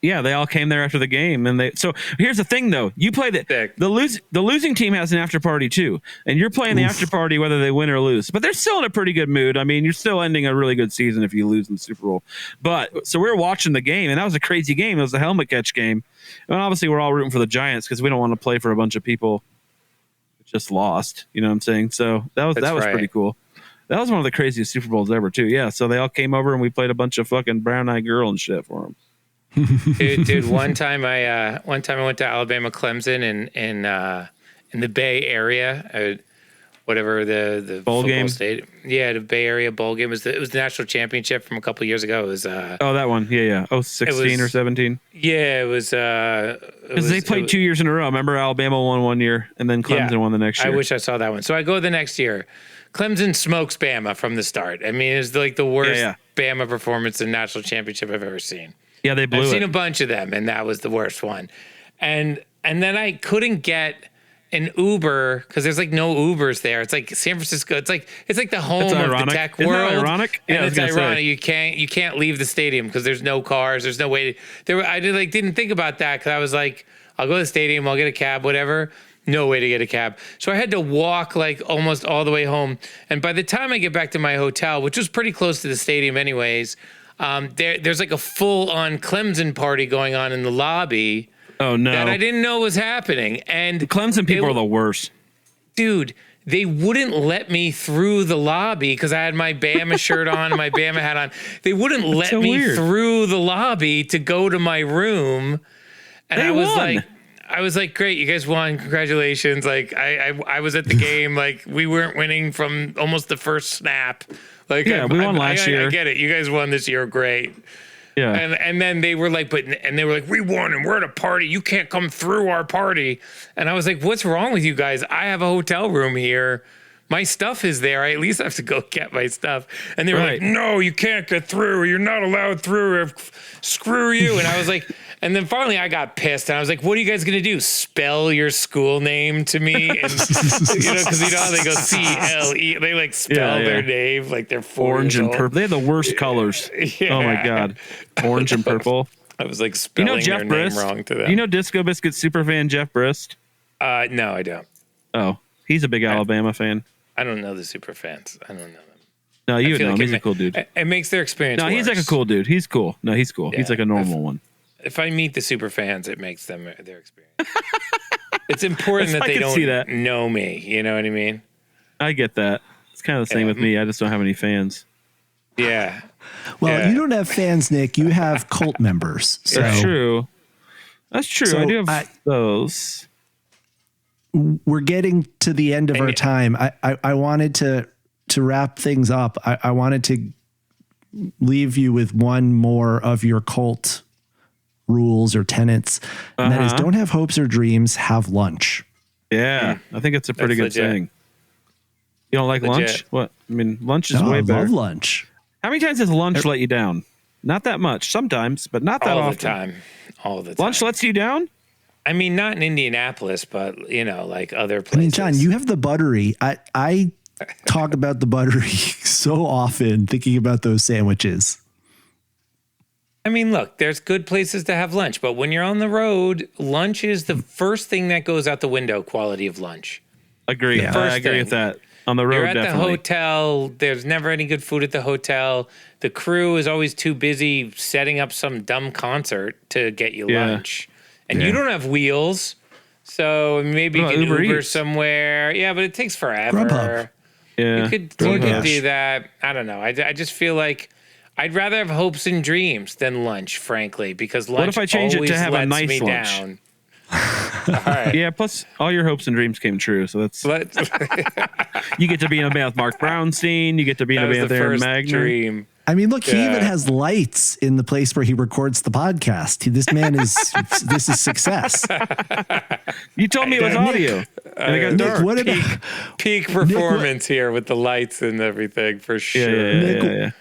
yeah, they all came there after the game, and so here's the thing though: you play the losing team has an after party too, and you're playing the after party whether they win or lose. But they're still in a pretty good mood. I mean, you're still ending a really good season if you lose in the Super Bowl. But so we were watching the game, and that was a crazy game. It was a helmet catch game, and obviously we're all rooting for the Giants because we don't want to play for a bunch of people who just lost. You know what I'm saying? So that was pretty cool. That was one of the craziest Super Bowls ever too. Yeah. So they all came over and we played a bunch of fucking Brown Eyed Girl and shit for them. Dude, one time I went to Alabama Clemson in the Bay Area, whatever the bowl game stadium. Yeah, the Bay Area bowl game it was the national championship from a couple years ago. It was that one. Yeah. 16 or 17. Yeah, it was because they played 2 years in a row. Remember, Alabama won one year and then Clemson won the next year. I wish I saw that one. So I go the next year. Clemson smokes Bama from the start. I mean, it's like the worst Bama performance in national championship I've ever seen. Yeah, they blew it. I've seen a bunch of them, and that was the worst one. And then I couldn't get an Uber because there's like no Ubers there. It's like San Francisco. It's like the home of the tech world. Isn't that ironic? And Yeah, it's ironic. You can't leave the stadium because there's no cars. There's no way. I didn't think about that because I was like, I'll go to the stadium. I'll get a cab, whatever. No way to get a cab. So I had to walk like almost all the way home. And by the time I get back to my hotel, which was pretty close to the stadium anyways, there's like a full-on Clemson party going on in the lobby. Oh, no. That I didn't know was happening. And the Clemson people are the worst. Dude, they wouldn't let me through the lobby because I had my Bama shirt on and my Bama hat on. They wouldn't let me through the lobby to go to my room. And I was like, great, you guys won. Congratulations. Like I was at the game. Like we weren't winning from almost the first snap. Like we won last year. I get it. You guys won this year. Great. Yeah. And then they were like, we won and we're at a party. You can't come through our party. And I was like, what's wrong with you guys? I have a hotel room here. My stuff is there. I at least have to go get my stuff. And they were like, no, you can't get through. You're not allowed through. Screw you. And I was like, and then finally I got pissed and I was like, what are you guys going to do? Spell your school name to me? And, because how they go C-L-E. They like spell their name like they're 4 orange years and purple. They have the worst colors. Yeah. Oh my God. Orange and purple. I was like spelling their name wrong to them. You know Disco Biscuits superfan Jeff Brist? No, I don't. Oh, he's a big Alabama fan. I don't know the super fans. I don't know them. No, you would know him. Like He's a cool dude. It makes their experience No, worse. he's like a cool dude. He's cool. No, he's cool. He's like a normal one. If I meet the super fans, it makes them their experience. It's important that they don't know me. You know what I mean? I get that. It's kind of the same with me. I just don't have any fans. Yeah. Well, you don't have fans, Nick. You have cult members. So. That's true. That's true. So I do have those. We're getting to the end of our time. I wanted to wrap things up. I wanted to leave you with one more of your cult rules or tenets, and that is don't have hopes or dreams, have lunch. Yeah, I think it's a pretty good saying. You don't like lunch? What? I mean, lunch is way better. I love lunch. How many times has lunch let you down? Not that much. Sometimes, but not that often. All the time. Lunch lets you down? I mean, not in Indianapolis, but, like other places. I mean, John, you have the buttery. I talk about the buttery so often, thinking about those sandwiches. I mean, look, there's good places to have lunch, but when you're on the road, lunch is the first thing that goes out the window, quality of lunch. Agree. Yeah. I agree with that. On the road, you're at definitely. the hotel. There's never any good food at the hotel. The crew is always too busy setting up some dumb concert to get you lunch. And you don't have wheels, so maybe you can Uber somewhere. Yeah, but it takes forever. Grubhub. Yeah. You could do that. I don't know. I just feel like I'd rather have hopes and dreams than lunch, frankly, because lunch what if I change it to have a nice lunch? Down. All right. Yeah, plus all your hopes and dreams came true, so that's you get to be in a band with Mark Brownstein, you get to be in a band with Aaron Magner. Dream. I mean, look, he even has lights in the place where he records the podcast. This man is this is success. You told me it was audio. And it got dark. Nick, what about peak performance here with the lights and everything for sure. Nick,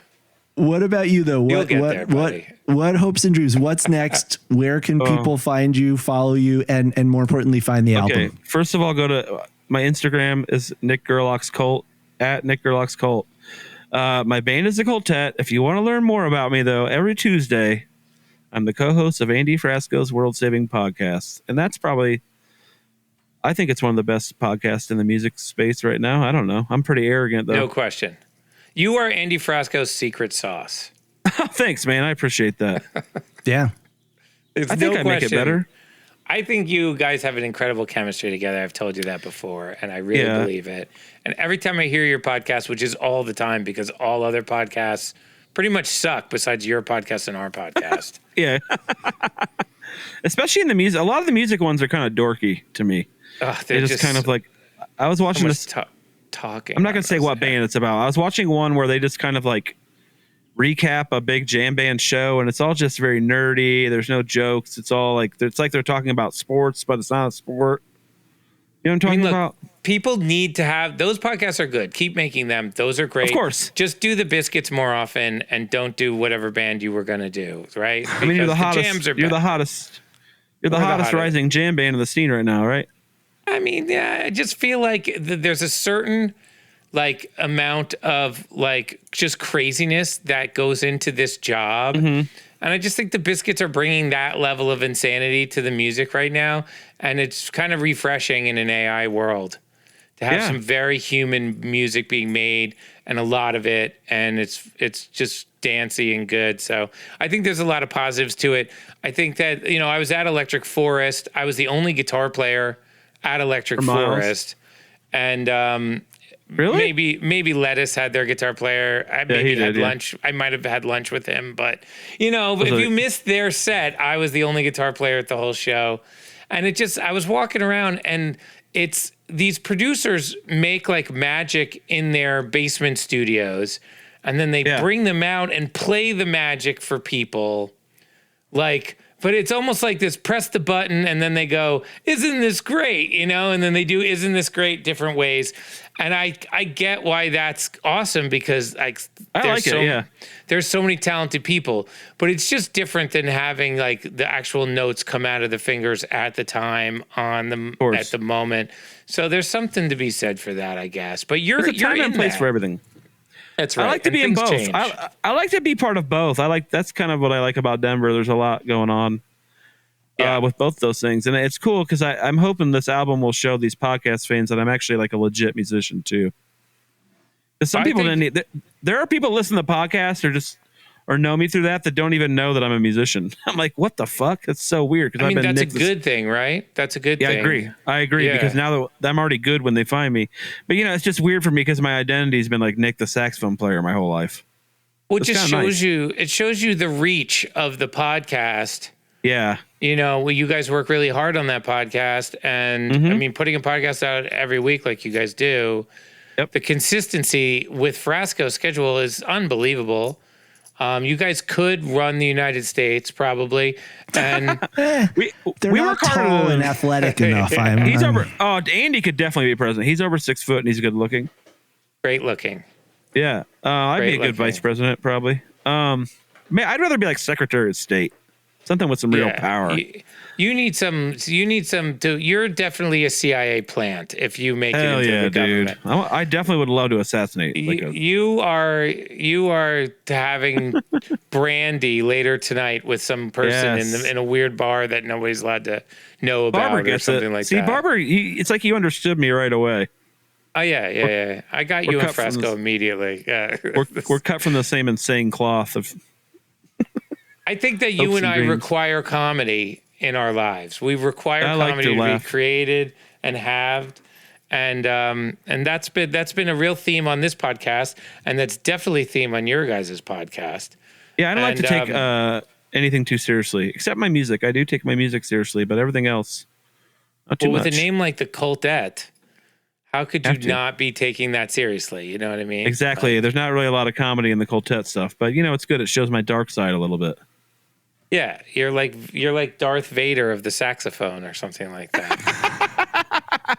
what about you though? What hopes and dreams? What's next? Where can people find you, follow you, and more importantly, find the album? First of all, go to my Instagram is Nick Gerlach's Cult at Nick Gerlach's Cult. My band is the Cultet. If you want to learn more about me, though, every Tuesday, I'm the co-host of Andy Frasco's World Saving Podcast. And that's probably, I think it's one of the best podcasts in the music space right now. I don't know. I'm pretty arrogant, though. No question. You are Andy Frasco's secret sauce. Thanks, man. I appreciate that. Yeah. I think I make it better. I think you guys have an incredible chemistry together. I've told you that before, and I really believe it. And every time I hear your podcast, which is all the time because all other podcasts pretty much suck besides your podcast and our podcast. Yeah. Especially in the music. A lot of the music ones are kind of dorky to me. They're just kind of like, I was watching this. Talking. I'm not going to say what band it's about. I was watching one where they just kind of like recap a big jam band show, and it's all just very nerdy. There's no jokes. It's all like they're talking about sports, but it's not a sport. You know what I'm talking about? People need to have those podcasts are good. Keep making them. Those are great. Of course. Just do the Biscuits more often, and don't do whatever band you were going to do. Right? I mean, you're the hottest. You're the hottest rising jam band in the scene right now, right? I mean, yeah. I just feel like there's a certain amount of just craziness that goes into this job. Mm-hmm. And I just think the Biscuits are bringing that level of insanity to the music right now. And it's kind of refreshing in an AI world to have some very human music being made and a lot of it. And it's just dancey and good. So I think there's a lot of positives to it. I think that, I was at Electric Forest. I was the only guitar player at Electric Forest. And, really? Maybe Lettuce had their guitar player. I had lunch. I might have had lunch with him, but if you missed their set, I was the only guitar player at the whole show. And I was walking around, and it's these producers make magic in their basement studios, and then they bring them out and play the magic for people. But it's almost like this, press the button, and then they go, isn't this great? And then they do, isn't this great, different ways. And I get why that's awesome because there's so many talented people, but it's just different than having the actual notes come out of the fingers at the time at the moment. So there's something to be said for that, I guess. But you're a time and place for everything. That's right. I like to be in both. I like to be part of both. That's kind of what I like about Denver. There's a lot going on. with both those things. And it's cool because I'm hoping this album will show these podcast fans that I'm actually like a legit musician too. Because some people didn't need, there are people listening to the podcast or know me through that don't even know that I'm a musician. I'm like, what the fuck? That's so weird. Because I mean, that's a good thing, right? That's a good thing. I agree because now that I'm already good when they find me. But it's just weird for me because my identity's been like Nick the saxophone player my whole life. Well, it just shows you. It shows you the reach of the podcast. Yeah. You guys work really hard on that podcast, and I mean, putting a podcast out every week like you guys do. Yep. The consistency with Frasco's schedule is unbelievable. You guys could run the United States probably, and we not tall and athletic enough. Andy could definitely be president. He's over 6 foot and he's good looking. Great looking. Yeah, I'd be a good vice president probably. Man, I'd rather be like Secretary of State, something with some real power. You need some. You're definitely a CIA plant if you make it into the government. Dude. I definitely would love to assassinate. You are having brandy later tonight with some person in a weird bar that nobody's allowed to know about Barber or something like that. See, Barber, it's like you understood me right away. Oh yeah. I got you in Frasco immediately. Yeah. We're cut from the same insane cloth of. I think that you and I require comedy in our lives. We require comedy to be created and halved, and that's been a real theme on this podcast, and that's definitely a theme on your guys' podcast. Yeah, I don't like to take anything too seriously, except my music. I do take my music seriously, but everything else, not too much. With a name like the Cultette, how could you not be taking that seriously? You know what I mean? Exactly. There's not really a lot of comedy in the Cultette stuff, but it's good. It shows my dark side a little bit. Yeah, you're like Darth Vader of the saxophone or something like that.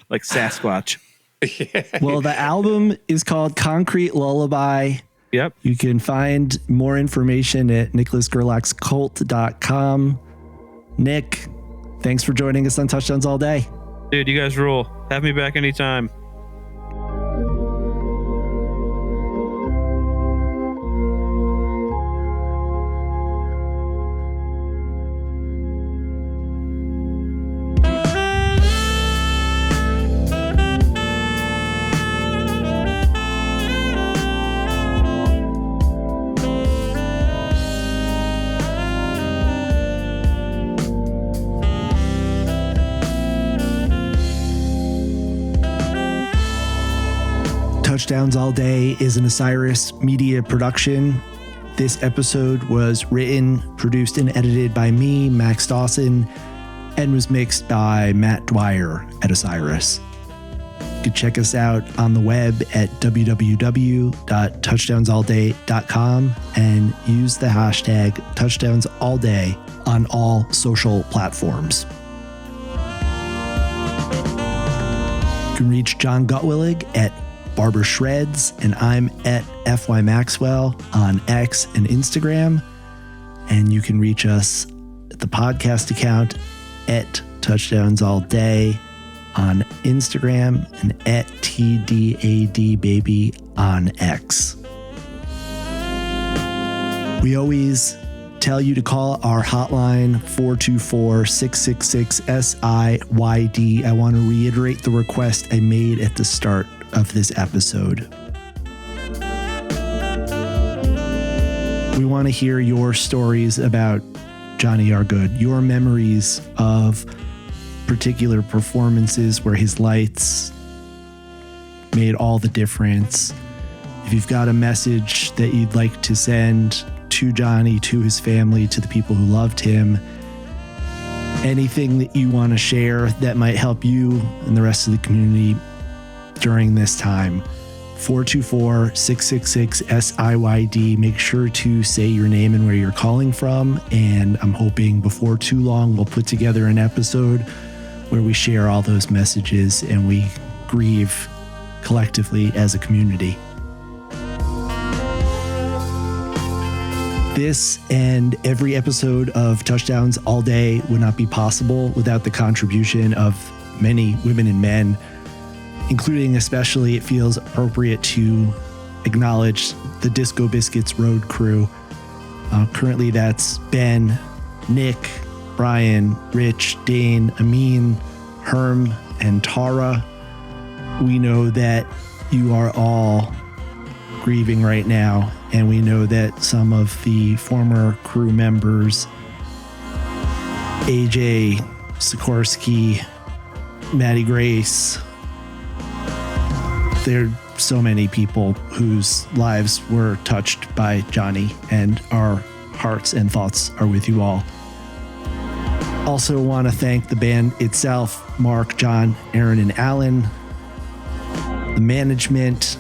Like Sasquatch. Yeah. Well, the album is called Concrete Lullaby. Yep. You can find more information at nicholasgerlachscult.com. Nick, thanks for joining us on Touchdowns All Day. Dude, you guys rule. Have me back anytime. Touchdowns All Day is an Osiris Media production. This episode was written, produced, and edited by me, Max Dawson, and was mixed by Matt Dwyer at Osiris. You can check us out on the web at www.touchdownsallday.com and use the hashtag touchdownsallday on all social platforms. You can reach John Gutwillig at Barber Shreds, and I'm at FY Maxwell on X and Instagram. And you can reach us at the podcast account at Touchdowns All Day on Instagram and at TDAD Baby on X. We always tell you to call our hotline 424-666-SIYD. I want to reiterate the request I made at the start of this episode. We want to hear your stories about Johnny Yargood, your memories of particular performances where his lights made all the difference. If you've got a message that you'd like to send to Johnny, to his family, to the people who loved him, anything that you want to share that might help you and the rest of the community during this time, 424-666-SIYD. Make sure to say your name and where you're calling from. And I'm hoping before too long, we'll put together an episode where we share all those messages and we grieve collectively as a community. This and every episode of Touchdowns All Day would not be possible without the contribution of many women and men, including especially, it feels appropriate to acknowledge the Disco Biscuits road crew. Currently, that's Ben, Nick, Brian, Rich, Dane, Amin, Herm, and Tara. We know that you are all grieving right now, and we know that some of the former crew members, AJ, Sikorsky, Maddie Grace, there are so many people whose lives were touched by Johnny, and our hearts and thoughts are with you all. Also want to thank the band itself, Mark, John, Aaron, and Alan, the management,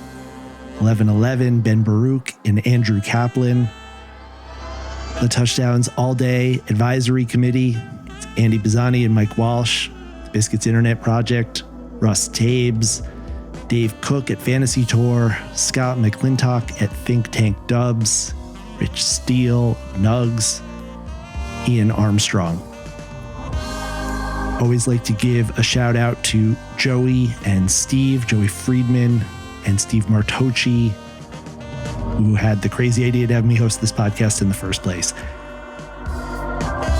1111, Ben Baruch, and Andrew Kaplan, the Touchdowns All Day Advisory Committee, it's Andy Bizzani and Mike Walsh, the Biscuits Internet Project, Russ Tabes, Dave Cook at Fantasy Tour, Scott McClintock at Think Tank Dubs, Rich Steele, Nugs, Ian Armstrong. Always like to give a shout out to Joey and Steve, Joey Friedman and Steve Martocci, who had the crazy idea to have me host this podcast in the first place.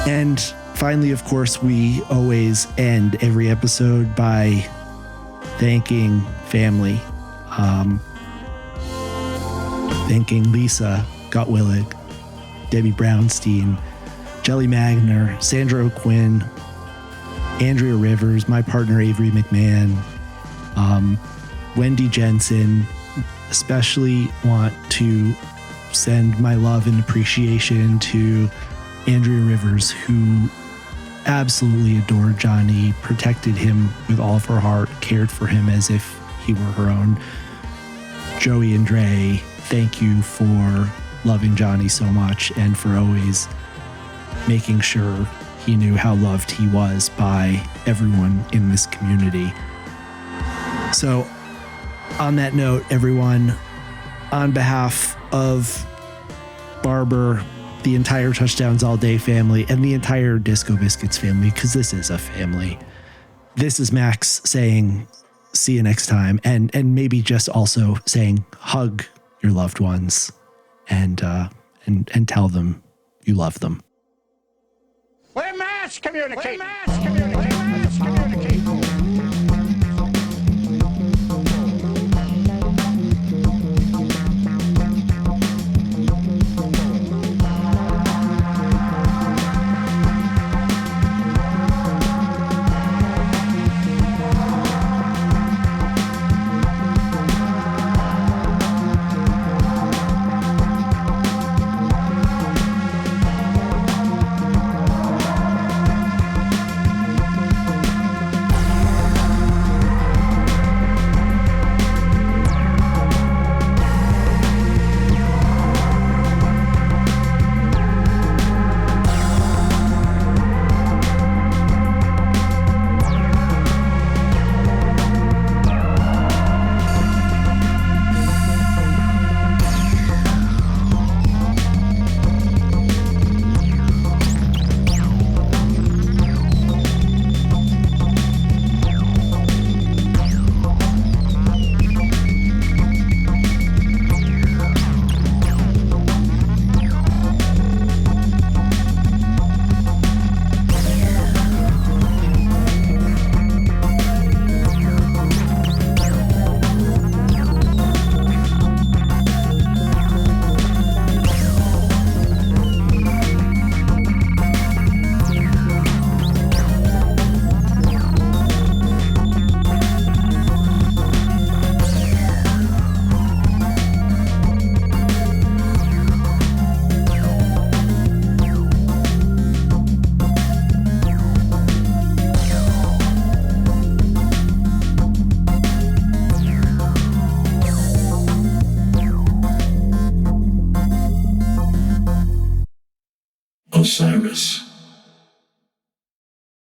And finally, of course, we always end every episode by thanking family. Thanking Lisa Gottwillig, Debbie Brownstein, Jelly Magner, Sandra O'Quinn, Andrea Rivers, my partner Avery McMahon, Wendy Jensen. Especially want to send my love and appreciation to Andrea Rivers, who absolutely adored Johnny, protected him with all of her heart, cared for him as if he were her own. Joey and Dre, thank you for loving Johnny so much and for always making sure he knew how loved he was by everyone in this community. So on that note, everyone, on behalf of Barber, the entire Touchdowns All Day family, and the entire Disco Biscuits family, because this is a family, this is Max saying, see you next time. And maybe just also saying, hug your loved ones and tell them you love them. We're mass communicating.